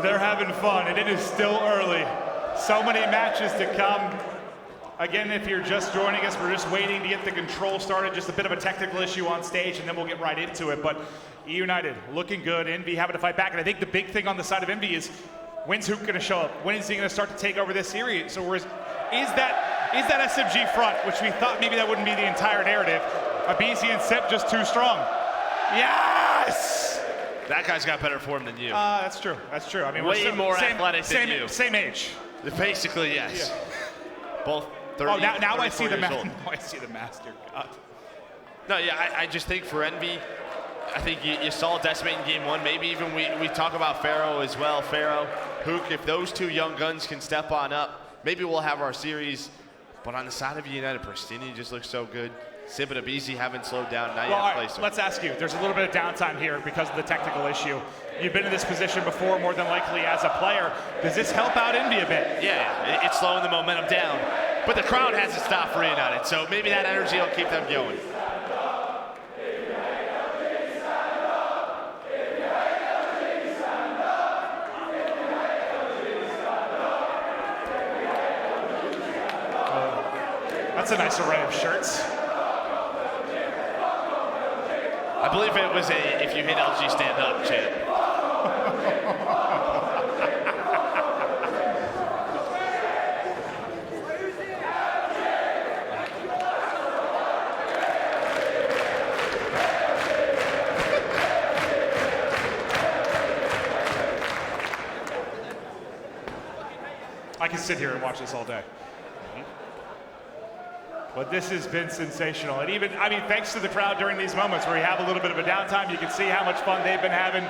[SPEAKER 1] They're having fun, and it is still early. So many matches to come. Again, if you're just joining us, we're just waiting to get the control started. Just a bit of a technical issue on stage, and then we'll get right into it. But eUnited looking good. Envy having to fight back. And I think the big thing on the side of Envy is, when's Hook going to show up? When is he going to start to take over this series? So is that SMG front, which we thought maybe that wouldn't be the entire narrative, Abisi and Sip just too strong? Yes!
[SPEAKER 2] That guy's got better form than you.
[SPEAKER 1] That's true. That's true. I mean,
[SPEAKER 2] way more athletic than you.
[SPEAKER 1] Same age.
[SPEAKER 2] Basically, yes. Yeah. Both 30.
[SPEAKER 1] Oh, now I see the
[SPEAKER 2] master.
[SPEAKER 1] Now I see the master. God.
[SPEAKER 2] No, yeah, I just think for Envy, I think you saw Decimate in game one. Maybe even we talk about Pharaoh as well. Pharaoh, Hook, if those two young guns can step on up, maybe we'll have our series. But on the side of United, Pristini just looks so good. Sip and Abisi haven't slowed down. Now you have Placer.
[SPEAKER 1] Let's ask you. There's a little bit of downtime here because of the technical issue. You've been in this position before, more than likely as a player. Does this help out Envy a bit?
[SPEAKER 2] Yeah, it's slowing the momentum down. But the crowd hasn't stopped for United, so maybe that energy will keep them going.
[SPEAKER 1] That's a nice array of shirts.
[SPEAKER 2] I believe it was a "if you hit LG, stand up" chant.
[SPEAKER 1] I can sit here and watch this all day. But this has been sensational. And even, I mean, thanks to the crowd during these moments where we have a little bit of a downtime, you can see how much fun they've been having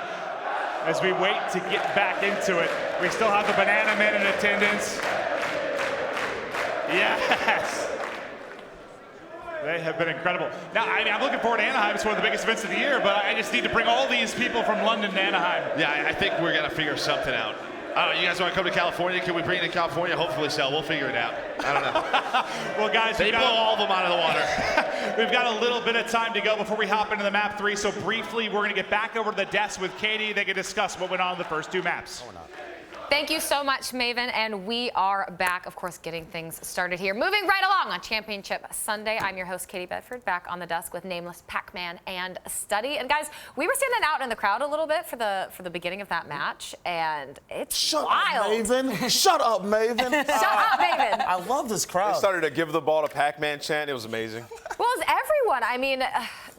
[SPEAKER 1] as we wait to get back into it. We still have the Banana Man in attendance. Yes. They have been incredible. Now, I mean, I'm looking forward to Anaheim. It's one of the biggest events of the year, but I just need to bring all these people from London to Anaheim.
[SPEAKER 2] Yeah, I think we're going to figure something out. I don't know, you guys want to come to California? Can we bring it to California? Hopefully so. We'll figure it out. I don't know.
[SPEAKER 1] Well, guys,
[SPEAKER 2] they blow all of them out of the water.
[SPEAKER 1] We've got a little bit of time to go before we hop into the map 3. So briefly, we're going to get back over to the desk with Katie. They can discuss what went on in the first 2 maps.
[SPEAKER 4] Thank you so much, Maven, and we are back, of course, getting things started here. Moving right along on Championship Sunday. I'm your host, Katie Bedford, back on the desk with Nameless, Pac-Man, and Study. And guys, we were standing out in the crowd a little bit for the beginning of that match, and it's wild.
[SPEAKER 5] Shut up, Maven. Shut up, Maven.
[SPEAKER 4] I
[SPEAKER 5] love this crowd.
[SPEAKER 6] They started to give the ball to Pac-Man chant. It was amazing.
[SPEAKER 4] Well, it's everyone. I mean,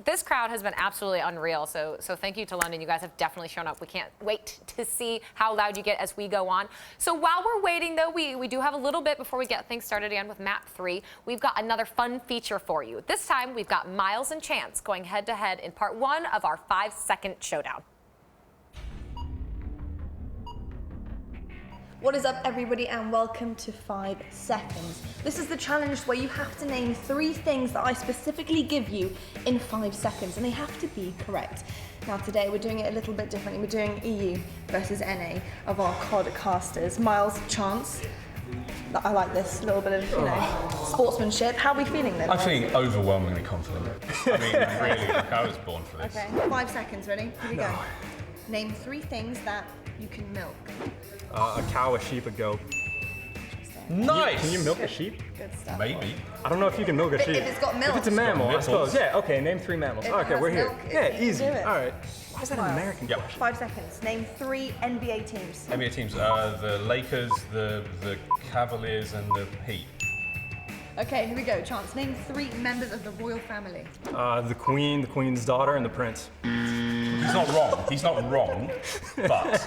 [SPEAKER 4] this crowd has been absolutely unreal. So thank you to London. You guys have definitely shown up. We can't wait to see how loud you get as we go on. So while we're waiting, though, we do have a little bit before we get things started again with map 3. We've got another fun feature for you. This time, we've got Miles and Chance going head-to-head in part 1 of our 5-second showdown.
[SPEAKER 7] What is up, everybody, and welcome to 5 seconds. This is the challenge where you have to name 3 things that I specifically give you in 5 seconds, and they have to be correct. Now today we're doing it a little bit differently. We're doing EU versus NA of our COD casters. Miles, Chance. I like this little bit of, sportsmanship. How are we feeling then?
[SPEAKER 8] I'm feeling overwhelmingly confident. I mean, really, like I was born for this.
[SPEAKER 7] Okay, 5 seconds, ready? Here we go. Name 3 things that you can milk.
[SPEAKER 9] A cow, a sheep, a goat.
[SPEAKER 8] Nice!
[SPEAKER 9] Can you milk a sheep?
[SPEAKER 7] Good stuff.
[SPEAKER 8] Maybe.
[SPEAKER 9] I don't know if you can milk a sheep.
[SPEAKER 7] If it's got milk.
[SPEAKER 9] If it's a mammal, I
[SPEAKER 8] Nipples.
[SPEAKER 9] suppose. Yeah, okay, name 3 mammals.
[SPEAKER 7] If it
[SPEAKER 9] Okay,
[SPEAKER 7] has
[SPEAKER 9] we're here.
[SPEAKER 7] milk,
[SPEAKER 9] Yeah,
[SPEAKER 7] you can
[SPEAKER 9] easy.
[SPEAKER 7] do it.
[SPEAKER 9] All right. Why is that an
[SPEAKER 7] Miles.
[SPEAKER 9] American
[SPEAKER 8] Yep.
[SPEAKER 9] question?
[SPEAKER 7] 5 seconds. Name 3 NBA teams.
[SPEAKER 8] NBA teams, the Lakers, the Cavaliers, and the Heat.
[SPEAKER 7] Okay, here we go. Chance, name 3 members of the royal family.
[SPEAKER 9] The queen, the queen's daughter, and the prince.
[SPEAKER 8] He's not wrong. He's not wrong, but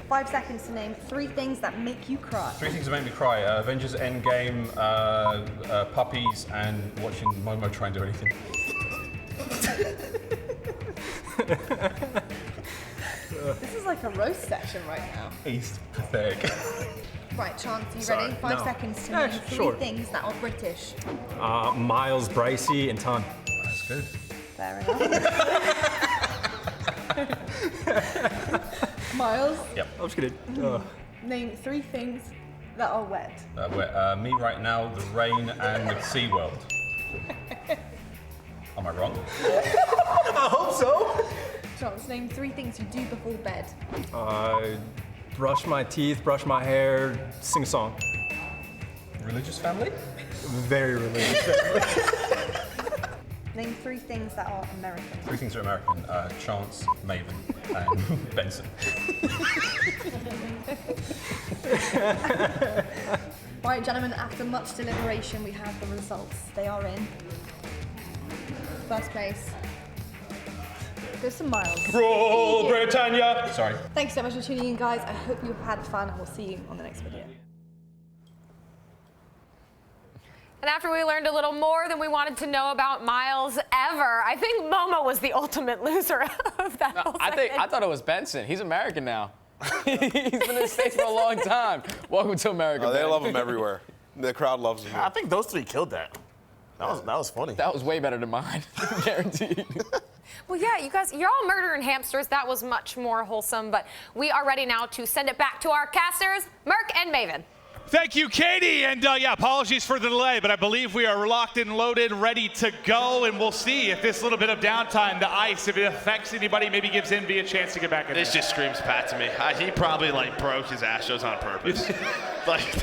[SPEAKER 7] 5 seconds to name 3 things that make you cry.
[SPEAKER 8] 3 things that make me cry: Avengers Endgame, puppies, and watching Momo try and do anything.
[SPEAKER 7] This is like a roast section right now.
[SPEAKER 8] He's pathetic.
[SPEAKER 7] Right, Chance, you
[SPEAKER 9] Sorry,
[SPEAKER 7] ready? 5
[SPEAKER 9] no.
[SPEAKER 7] seconds to
[SPEAKER 9] Yeah,
[SPEAKER 7] name 3
[SPEAKER 9] sure.
[SPEAKER 7] things that are British.
[SPEAKER 9] Miles, Brycey, and Ton.
[SPEAKER 8] That's good.
[SPEAKER 7] Fair enough. Miles,
[SPEAKER 9] Yep. I'm just kidding.
[SPEAKER 7] name 3 things that are wet.
[SPEAKER 8] Me right now, the rain, and SeaWorld. Am I wrong?
[SPEAKER 9] I hope so.
[SPEAKER 7] Chance, name 3 things you do before bed.
[SPEAKER 9] Brush my teeth, brush my hair, sing a song.
[SPEAKER 8] Religious family?
[SPEAKER 9] Very religious.
[SPEAKER 7] Name 3 things that are American.
[SPEAKER 8] 3 things are American. Chance, Maven, and Benson.
[SPEAKER 7] Right, gentlemen, after much deliberation, we have the results. They are in. First place goes to Miles.
[SPEAKER 8] Roll Britannia! Sorry.
[SPEAKER 7] Thanks so much for tuning in, guys. I hope you've had fun, and we'll see you on the next video.
[SPEAKER 4] And after we learned a little more than we wanted to know about Miles ever, I think Momo was the ultimate loser of that whole segment.
[SPEAKER 10] I thought it was Benson. He's American now. He's been in the States for a long time. Welcome to America.
[SPEAKER 6] Oh, they
[SPEAKER 10] man.
[SPEAKER 6] love him everywhere. The crowd loves him.
[SPEAKER 5] I think those 3 killed that. That was funny.
[SPEAKER 10] That was way better than mine, guaranteed.
[SPEAKER 4] Well, yeah, you guys, you're all murdering hamsters. That was much more wholesome. But we are ready now to send it back to our casters, Merc and Maven.
[SPEAKER 1] Thank you, Katie. And yeah, apologies for the delay, but I believe we are locked and loaded, ready to go. And we'll see if this little bit of downtime, the ice, if it affects anybody, maybe gives Envy a chance to get back in
[SPEAKER 2] This
[SPEAKER 1] there.
[SPEAKER 2] just screams Pat to me. He probably like broke his Astros on purpose. Like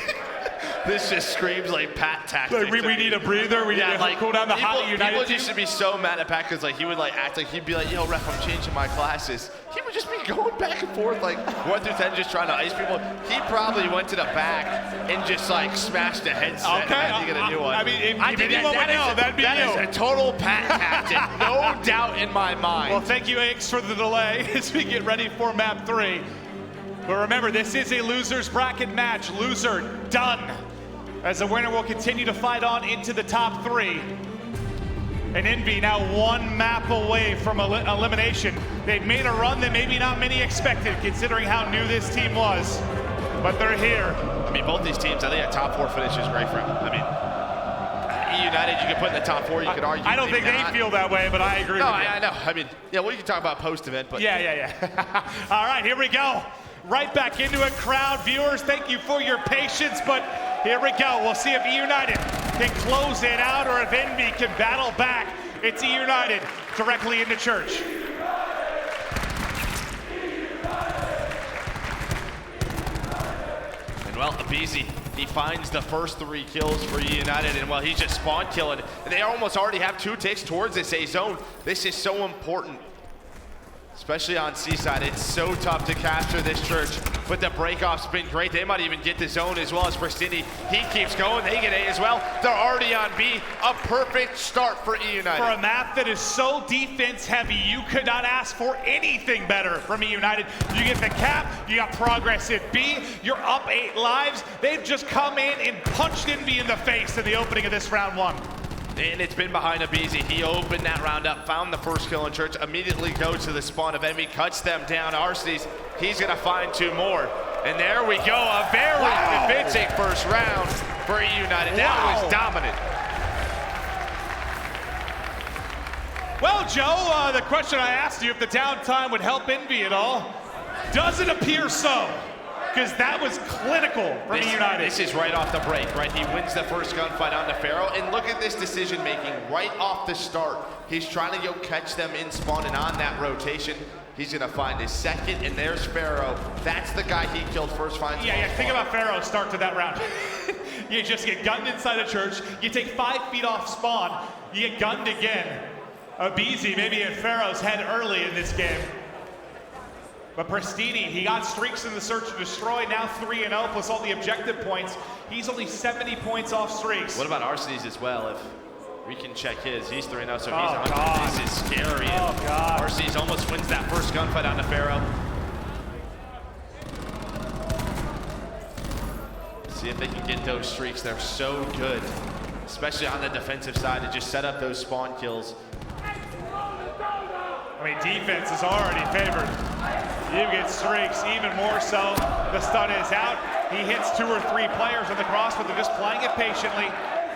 [SPEAKER 2] this just screams like Pat tactics.
[SPEAKER 1] Like, we need a breather. We need to cool down the hot United
[SPEAKER 2] People
[SPEAKER 1] team.
[SPEAKER 2] used to be so mad at Pat because like he would like act like he'd be like, "Yo, ref, I'm changing my classes." He would just be going back and forth like 1 through 10, just trying to ice people. He probably went to the back and just like smashed a headset.
[SPEAKER 1] Okay,
[SPEAKER 2] and had to get a new one.
[SPEAKER 1] I mean, if
[SPEAKER 2] I think
[SPEAKER 1] anyone would know, that'd be you.
[SPEAKER 2] That is a total Pat tactic, no doubt in my mind.
[SPEAKER 1] Well, thank you, Aches, for the delay as we get ready for map 3. But remember, this is a loser's bracket match. Loser done. As the winner will continue to fight on into the top 3. And Envy now 1 map away from elimination. They've made a run that maybe not many expected, considering how new this team was. But they're here.
[SPEAKER 2] I mean, both these teams, I think a top 4 finish is great for them. I mean, eUnited, you could put in the top 4, you could argue.
[SPEAKER 1] I don't think they feel that way, but I agree with you.
[SPEAKER 2] I know. I mean, yeah, we can talk about post-event, but...
[SPEAKER 1] Yeah. All right, here we go. Right back into it, crowd. Viewers, thank you for your patience, but here we go. We'll see if eUnited can close it out or if Envy can battle back. It's eUnited directly into church.
[SPEAKER 2] And well, Abizi, he finds the first 3 kills for eUnited, and well, he's just spawn killing. And they almost already have 2 takes towards this A zone. This is so important. Especially on Seaside, it's so tough to capture this church, but the breakoff's been great. They might even get the zone as well as Pristini. He keeps going, they get A as well. They're already on B, a perfect start for eUnited.
[SPEAKER 1] For a map that is so defense heavy, you could not ask for anything better from eUnited. You get the cap, you got progress at B, you're up 8 lives. They've just come in and punched Envy in the face in the opening of this round 1.
[SPEAKER 2] And it's been behind Abizi. He opened that round up, found the first kill in church, immediately goes to the spawn of Envy, cuts them down. Arsenes, he's gonna find 2 more. And there we go, a very convincing first round for eUnited. That was dominant.
[SPEAKER 1] Well, Joe, the question I asked you if the downtime would help Envy at all, doesn't appear so. Because that was clinical from eUnited.
[SPEAKER 2] This is right off the break, right? He wins the first gunfight on the Pharaoh, and look at this decision making right off the start. He's trying to go catch them in spawn and on that rotation. He's gonna find his second, and there's Pharaoh. That's the guy he killed first.
[SPEAKER 1] Yeah, think about Pharaoh's start to that round. You just get gunned inside a church, you take 5 feet off spawn, you get gunned again. Abizi maybe hit Pharaoh's head early in this game. But Pristini, he got streaks in the search and destroy, now 3-0 plus all the objective points. He's only 70 points off streaks.
[SPEAKER 2] What about Arsenes as well? If we can check his, he's 3-0, so he's on.
[SPEAKER 1] God.
[SPEAKER 2] This is scary.
[SPEAKER 1] Oh, God.
[SPEAKER 2] Arsenes almost wins that first gunfight on the Pharaoh. See if they can get those streaks. They're so good, especially on the defensive side, to just set up those spawn kills.
[SPEAKER 1] I mean, defense is already favored. You get streaks, even more so. The stun is out. He hits 2 or 3 players on the cross, but they're just playing it patiently.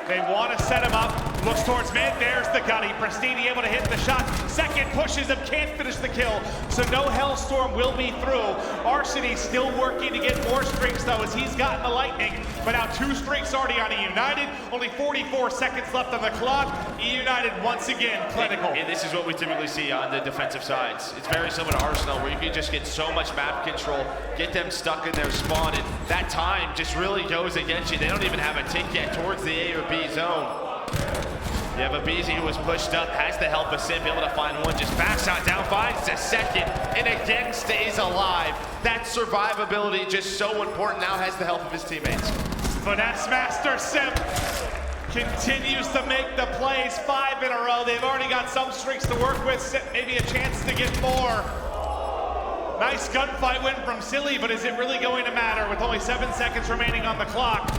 [SPEAKER 1] They want to set him up. Looks towards mid, there's the gunny. Pristini able to hit the shot. Second pushes him, can't finish the kill. So no Hellstorm will be through. Arseny still working to get more streaks though as he's gotten the lightning. But now 2 streaks already on eUnited. Only 44 seconds left on the clock. eUnited once again clinical.
[SPEAKER 2] And this is what we typically see on the defensive sides. It's very similar to Arsenal where you can just get so much map control, get them stuck in their spawn, and that time just really goes against you. They don't even have a tick yet towards the A or B zone. You have Abizi who was pushed up, has the help of Simp, able to find one, just backs out down, finds a second, and again stays alive. That survivability just so important, now has the help of his teammates.
[SPEAKER 1] Finesse Master Simp continues to make the plays, 5 in a row. They've already got some streaks to work with, Simp maybe a chance to get more. Nice gunfight win from Silly, but is it really going to matter with only 7 seconds remaining on the clock?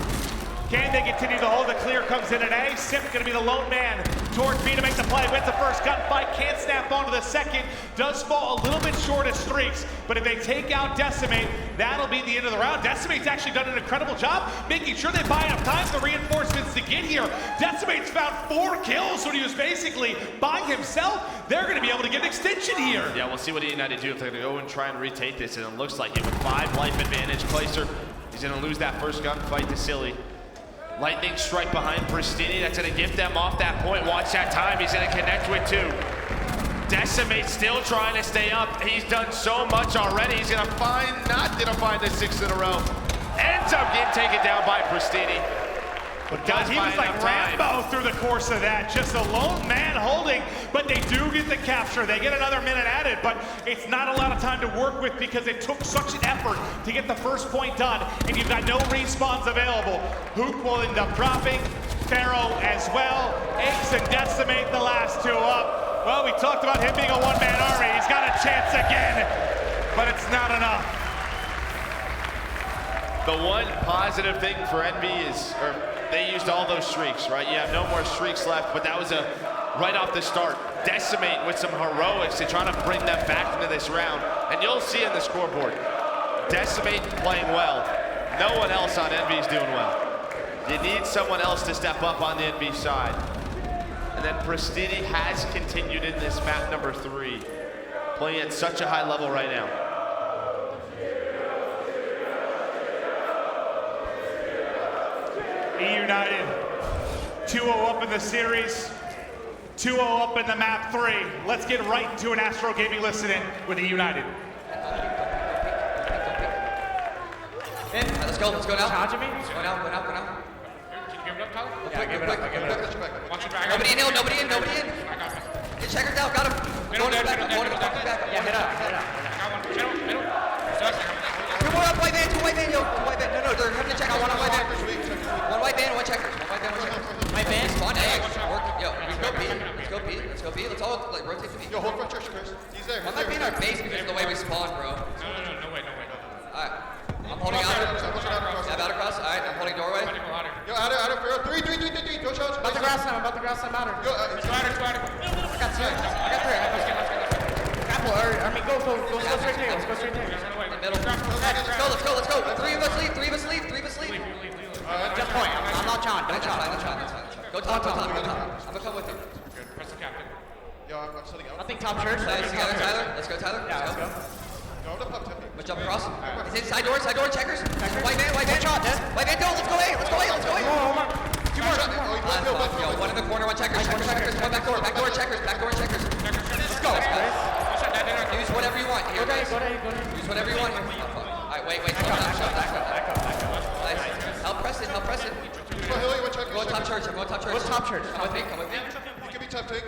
[SPEAKER 1] Can they continue to hold? The clear comes in at A. Simp gonna be the lone man towards B to make the play. Wins the first gunfight, can't snap onto the second. Does fall a little bit short of streaks, but if they take out Decimate, that'll be the end of the round. Decimate's actually done an incredible job making sure they buy enough time for the reinforcements to get here. Decimate's found 4 kills when he was basically by himself. They're gonna be able to get an extension here.
[SPEAKER 2] Yeah, we'll see what eUnited do if they're gonna go and try and retake this, and it looks like it with 5 life advantage. Placer, he's gonna lose that first gunfight to Silly. Lightning strike behind Pristini. That's going to get them off that point. Watch that time. He's going to connect with 2. Decimate still trying to stay up. He's done so much already. He's going to not going to find the 6th in a row. Ends up getting taken down by Pristini. But
[SPEAKER 1] God, he was like Rambo through the course of that. Just a lone man holding, but they do get the capture. They get another minute added, but it's not a lot of time to work with because it took such an effort to get the first point done, and you've got no respawns available. Hook will end up dropping. Pharaoh as well. Aches and Decimate the last 2 up. Well, we talked about him being a one-man army. He's got a chance again, but it's not enough.
[SPEAKER 2] The one positive thing for Envy is, they used all those streaks, right? You have no more streaks left, but that was right off the start. Decimate with some heroics to try to bring them back into this round. And you'll see in the scoreboard, Decimate playing well. No one else on Envy is doing well. You need someone else to step up on the Envy side. And then Pristini has continued in this map number 3, playing at such a high level right now.
[SPEAKER 1] eUnited 2-0 up in the series, 2-0 up in the map 3. Let's get right into an Astro Gaming listen-in with eUnited.
[SPEAKER 11] Let's go now.
[SPEAKER 12] Charging me?
[SPEAKER 11] Go now.
[SPEAKER 12] Can you give it up, Tyler?
[SPEAKER 11] Yeah, I give it up. Nobody in. Get checkers out, got him. Going to the back.
[SPEAKER 12] Yeah, hit up. Middle.
[SPEAKER 11] Two more up, white van, yo. 2 white van. No, they're having to check out 1 on white van. 1 white van, 1 checkers.
[SPEAKER 12] White van?
[SPEAKER 11] Spawn A. Yo, let's go B. Let's all rotate to B.
[SPEAKER 6] Yo, hold front church, Chris. He's there.
[SPEAKER 11] One might be in our base because of the way we spawn, bro.
[SPEAKER 12] No way.
[SPEAKER 11] Alright. I'm holding outer. Out across. Alright, I'm holding doorway.
[SPEAKER 6] Yo, outer, Pharaoh. 3. Don't charge.
[SPEAKER 12] About the grass now, outer.
[SPEAKER 6] Yo,
[SPEAKER 12] Two outer. I got 3. Apple, go straight there. Let's go straight there.
[SPEAKER 11] Middle. Let's go. 3 of us leave.
[SPEAKER 12] Just point. I'm not John. Don't John.
[SPEAKER 11] Go top. I'm gonna come with you.
[SPEAKER 12] Press the captain.
[SPEAKER 6] Yo, I'm setting out.
[SPEAKER 12] I think top church.
[SPEAKER 11] Nice, together, Tyler. Let's go, Tyler.
[SPEAKER 12] Yeah, let's go.
[SPEAKER 6] Yo, I'm up tipping.
[SPEAKER 11] Let's jump across. He's in side door, checkers. White van. Shot, White van, let's go A. Two more. Yo, 1 in the corner, 1 checkers. One back door, checkers. Let's go. Use whatever you want here. Use whatever you want here. Alright, wait. Back up. Nice. Help press it. I'm going top church.
[SPEAKER 12] What's top church?
[SPEAKER 11] Come with me.
[SPEAKER 6] You can be top tank.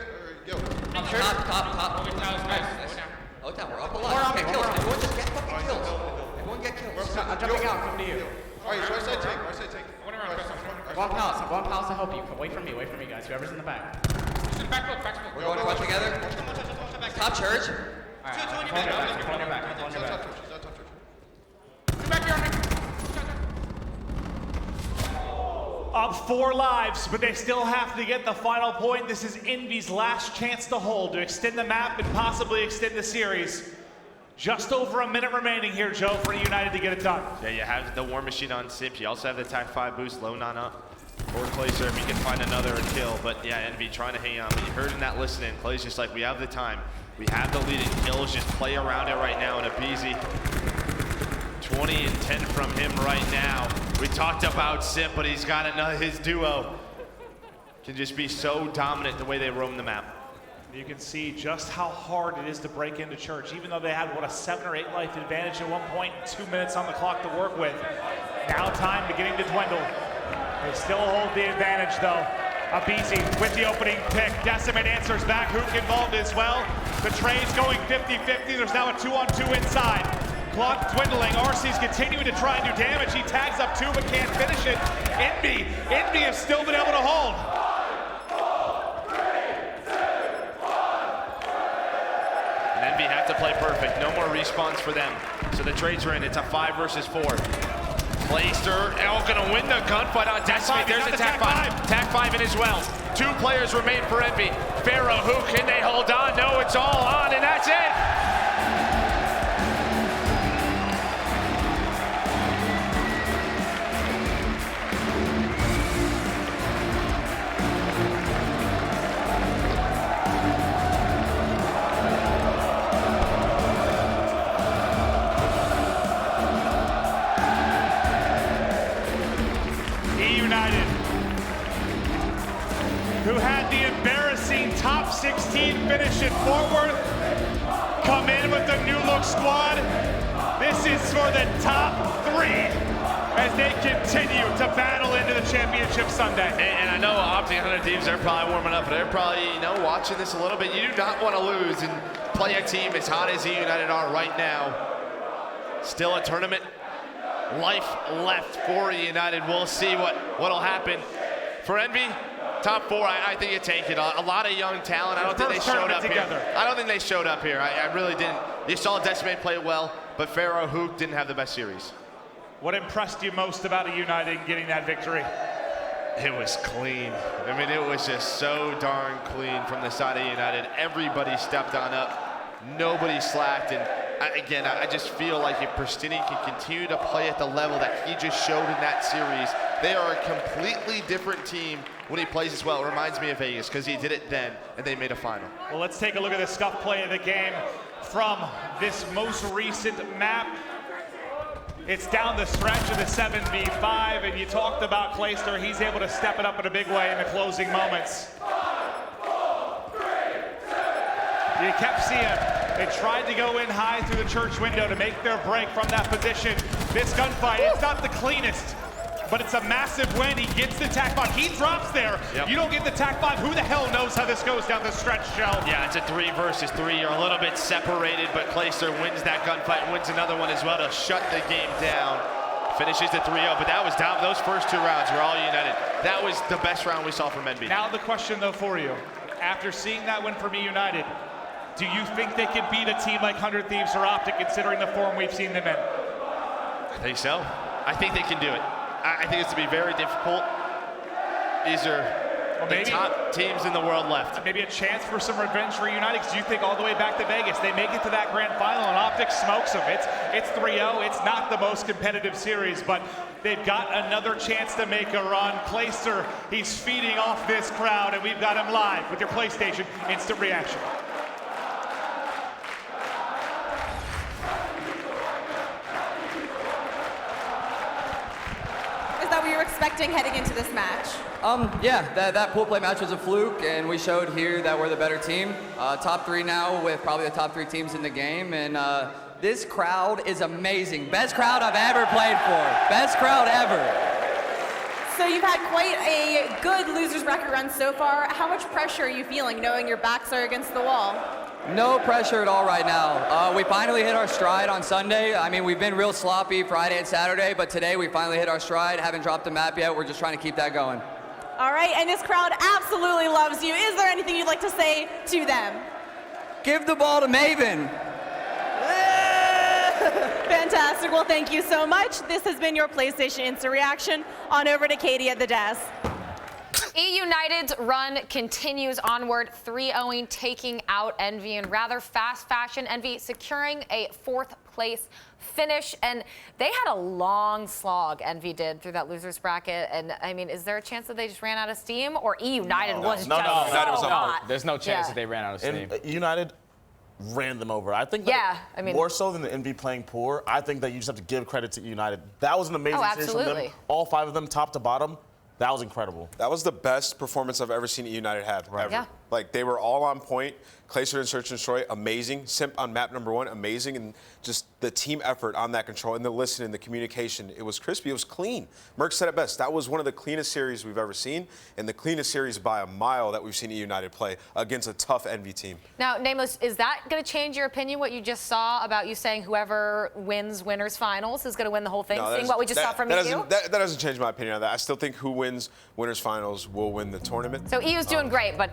[SPEAKER 6] Yo.
[SPEAKER 11] Top. Nice. Oh, down. We're up a lot. Get kills. Everyone just get fucking kills. Everyone get kills.
[SPEAKER 12] I'm jumping out. Coming to you.
[SPEAKER 6] Alright, right side tank.
[SPEAKER 12] I'm going palace to help you. Wait for me, guys. Whoever's in the back.
[SPEAKER 11] We're going to run together. Top church.
[SPEAKER 12] I'm pulling your back.
[SPEAKER 1] Up 4 lives, but they still have to get the final point. This is Envy's last chance to hold, to extend the map and possibly extend the series. Just over a minute remaining here, Joe, for eUnited to get it done.
[SPEAKER 2] Yeah, you have the War Machine on Simp. You also have the Attack 5 boost low on up. Or Clayster if he can find another kill. But yeah, Envy trying to hang on. But you heard in that listening, Clay's just like, we have the time. We have the lead in kills. Just play around it right now. And Abizi, 20 and 10 from him right now. We talked about Simp, but he's got another. His duo can just be so dominant the way they roam the map.
[SPEAKER 1] You can see just how hard it is to break into Church, even though they had, what, a 7 or 8 life advantage at one point, 2 minutes on the clock to work with. Now time beginning to dwindle. They still hold the advantage, though. Abizi with the opening pick. Decimate answers back. Hook involved as well. The trade's going 50-50. There's now a 2-on-2 inside. Clock dwindling. RC's continuing to try and do damage. He tags up 2 but can't finish it. Envy has still been able to hold.
[SPEAKER 2] And Envy have to play perfect. No more respawns for them. So the trades are in. It's a 5 versus 4. Clayster, gonna win the gunfight on Decimate. There's a Tac 5. Tac 5 in as well. 2 players remain for Envy. Pharaoh, who can they hold on? No, it's all on, and that's it.
[SPEAKER 1] eUnited, who had the embarrassing top 16 finish at Fort Worth, come in with the new look squad. This is for the top 3 as they continue to battle into the championship Sunday.
[SPEAKER 2] And I know Optic 100 teams, they're probably warming up. They're probably, watching this a little bit. You do not want to lose and play a team as hot as eUnited are right now. Still a tournament life left for eUnited. We'll see what'll happen. For Envy, top 4, I think you take it. A lot of young talent. I don't think they showed up here. I don't think they showed up here. I really didn't. You saw Decimate play well, but Pharaoh Hook didn't have the best series.
[SPEAKER 1] What impressed you most about eUnited getting that victory?
[SPEAKER 2] It was clean. I mean, it was just so darn clean from the side of eUnited. Everybody stepped on up. Nobody slacked. And again, I just feel like if Pristini can continue to play at the level that he just showed in that series, they are a completely different team when he plays as well. It reminds me of Vegas because he did it then and they made a final.
[SPEAKER 1] Well, let's take a look at the scuff play of the game from this most recent map. It's down the stretch of the 7v5, and you talked about Clayster. He's able to step it up in a big way in the closing moments. You kept seeing they tried to go in high through the Church window to make their break from that position. This gunfight, it's not the cleanest, but it's a massive win. He gets the Tac 5. He drops there. Yep. You don't get the Tac 5. Who the hell knows how this goes down the stretch, Shell?
[SPEAKER 2] Yeah, it's a 3 versus 3. You're a little bit separated, but Clayster wins that gunfight, wins another one as well to shut the game down. Finishes the 3-0, but that was down. Those first 2 rounds were all eUnited. That was the best round we saw from Envy.
[SPEAKER 1] Now the question, though, for you. After seeing that win from eUnited, do you think they could beat a team like 100 Thieves or Optic, considering the form we've seen them in?
[SPEAKER 2] I think so. I think they can do it. I think it's to be very difficult. These are the top teams in the world left.
[SPEAKER 1] Maybe a chance for some revenge for eUnited, because you think all the way back to Vegas, they make it to that grand final and Optic smokes them. It's 3-0. It's not the most competitive series, but they've got another chance to make a run. Clayster, he's feeding off this crowd, and we've got him live with your PlayStation Instant Reaction.
[SPEAKER 13] What you were expecting heading into this match?
[SPEAKER 11] Yeah, that pool play match was a fluke, and we showed here that we're the better team. Top 3 now with probably the top 3 teams in the game, and this crowd is amazing. Best crowd I've ever played for. Best crowd ever.
[SPEAKER 13] So you've had quite a good losers bracket run so far. How much pressure are you feeling knowing your backs are against the wall?
[SPEAKER 11] No pressure at all right now. We finally hit our stride on Sunday. I mean, we've been real sloppy Friday and Saturday, but today we finally hit our stride. Haven't dropped the map yet. We're just trying to keep that going.
[SPEAKER 13] All right, and this crowd absolutely loves you. Is there anything you'd like to say to them?
[SPEAKER 11] Give the ball to Maven.
[SPEAKER 13] Fantastic. Well, thank you so much. This has been your PlayStation Instant Reaction. On over to Katie at the desk.
[SPEAKER 4] eUnited's run continues onward, 3-0, taking out Envy in rather fast fashion. Envy securing a 4th place finish, and they had a long slog, Envy did, through that losers bracket. And I mean, is there a chance that they just ran out of steam, or eUnited was
[SPEAKER 10] No,
[SPEAKER 4] just so hot?
[SPEAKER 10] There's no chance that they ran out of steam.
[SPEAKER 5] And United ran them over. I think that more so than the NB playing poor, I think that you just have to give credit to United. That was an amazing series from them. All 5 of them, top to bottom. That was incredible.
[SPEAKER 14] That was the best performance I've ever seen United have, ever.
[SPEAKER 4] Yeah.
[SPEAKER 14] Like, they were all on point. Clayster and Search and Destroy, amazing. Simp on map number 1, amazing. And just the team effort on that control and the listening, the communication, it was crispy, it was clean. Merck said it best. That was one of the cleanest series we've ever seen, and the cleanest series by a mile that we've seen United play against a tough Envy team.
[SPEAKER 4] Now, Nameless, is that going to change your opinion, what you just saw about you saying whoever wins winners finals is going to win the whole thing, seeing what we just saw from EU?
[SPEAKER 14] That doesn't change my opinion on that. I still think who wins winners finals will win the tournament.
[SPEAKER 4] So EU's doing great, but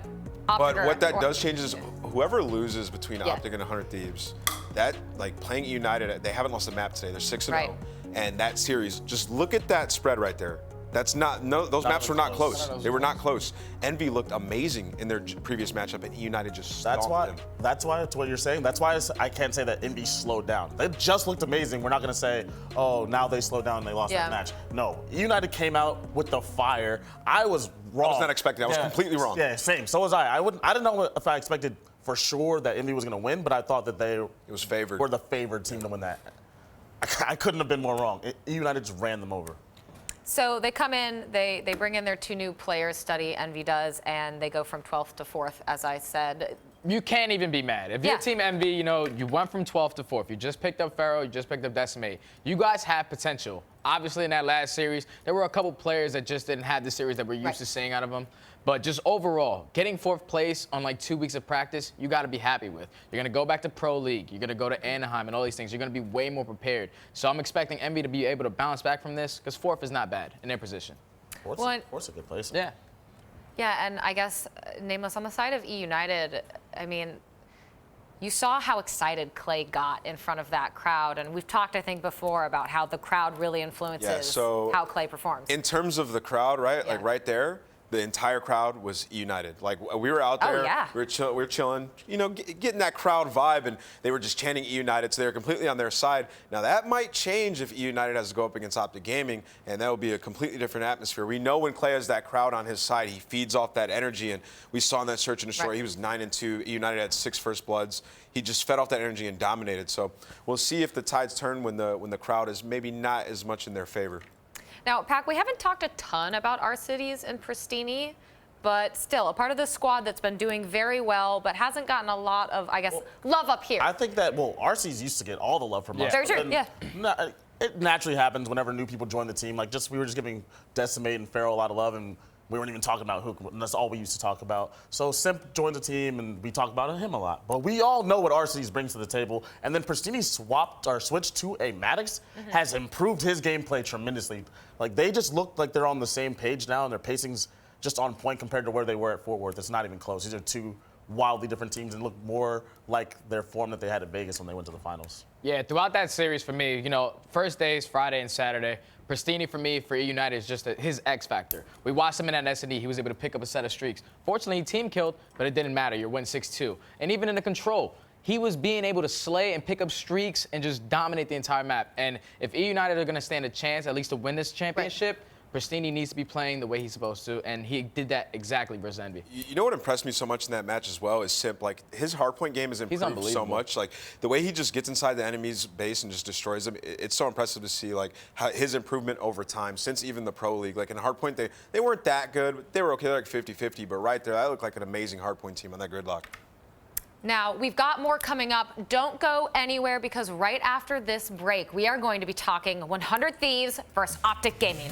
[SPEAKER 4] Optic
[SPEAKER 14] what that does change is whoever loses between Optic and 100 Thieves, that, like, playing United, they haven't lost a map today. They're 6-0. And that series, just look at that spread right there. That's not, those maps were not close. They were not close. Envy looked amazing in their previous matchup, and United just stomped them.
[SPEAKER 5] That's why it's what you're saying. That's why I can't say that Envy slowed down. They just looked amazing. We're not going to say, oh, now they slowed down and they lost that match. No, United came out with the fire. I was wrong.
[SPEAKER 14] I was not expecting. I was completely wrong.
[SPEAKER 5] Yeah, same. So was I. I didn't know if I expected for sure that Envy was going to win, but I thought that they were the favored team to win that. I couldn't have been more wrong. United just ran them over.
[SPEAKER 4] So they come in, they bring in their 2 new players, Study, Envy does, and they go from 12th to 4th, as I said.
[SPEAKER 10] You can't even be mad. If you're Team Envy, you know, you went from 12th to 4th. You just picked up Pharaoh, you just picked up Decimate. You guys have potential. Obviously, in that last series, there were a couple players that just didn't have the series that we're used to seeing out of them. But just overall, getting 4th place on like 2 weeks of practice, you got to be happy with. You're going to go back to Pro League. You're going to go to Anaheim and all these things. You're going to be way more prepared. So I'm expecting Envy to be able to bounce back from this, because 4th is not bad in their position.
[SPEAKER 5] 4th's a good place.
[SPEAKER 10] Yeah.
[SPEAKER 4] Yeah, and I guess, Nameless, on the side of eUnited, I mean, you saw how excited Clay got in front of that crowd, and we've talked, I think, before about how the crowd really influences how Clay performs.
[SPEAKER 14] In terms of the crowd, right? Like right there, the entire crowd was united. Like, we were out there, we were chilling, you know, getting that crowd vibe, and they were just chanting eUnited, so they were completely on their side. Now, that might change if eUnited has to go up against Optic Gaming, and that will be a completely different atmosphere. We know when Clay has that crowd on his side, he feeds off that energy, and we saw in that Search and Destroy, he was 9-2. eUnited had 6 First Bloods. He just fed off that energy and dominated. So we'll see if the tides turn when the crowd is maybe not as much in their favor.
[SPEAKER 4] Now, Pac, we haven't talked a ton about our cities and Pristini, but still a part of the squad that's been doing very well, but hasn't gotten a lot of, I guess, love up here.
[SPEAKER 5] I think that, RC's used to get all the love from us.
[SPEAKER 4] Very true,
[SPEAKER 5] It naturally happens whenever new people join the team. Like, we were just giving Decimate and Pharaoh a lot of love, and we weren't even talking about Hook, and that's all we used to talk about. So Simp joined the team, and we talked about him a lot. But we all know what RC's brings to the table. And then Pristini switched to a Maddox, has improved his gameplay tremendously. Like, they just look like they're on the same page now, and their pacing's just on point compared to where they were at Fort Worth. It's not even close. These are 2 wildly different teams and look more like their form that they had at Vegas when they went to the finals.
[SPEAKER 10] Yeah, throughout that series for me, you know, first days, Friday and Saturday, Pristini for me, for eUnited, is just his X factor. We watched him in that S&D. He was able to pick up a set of streaks. Fortunately, he team killed, but it didn't matter. You're win 6-2. And even in the control, he was being able to slay and pick up streaks and just dominate the entire map. And if eUnited are going to stand a chance, at least to win this championship, Pristini needs to be playing the way he's supposed to, and he did that exactly versus Envy.
[SPEAKER 14] You know what impressed me so much in that match as well is Simp. Like, his hardpoint game has improved so much. Like, the way he just gets inside the enemy's base and just destroys them, it's so impressive to see, like, how his improvement over time since even the Pro League. Like, in hardpoint, they weren't that good. They were okay. They're like 50-50, but right there, that looked like an amazing hardpoint team on that gridlock.
[SPEAKER 4] Now, we've got more coming up. Don't go anywhere, because right after this break, we are going to be talking 100 Thieves versus Optic Gaming.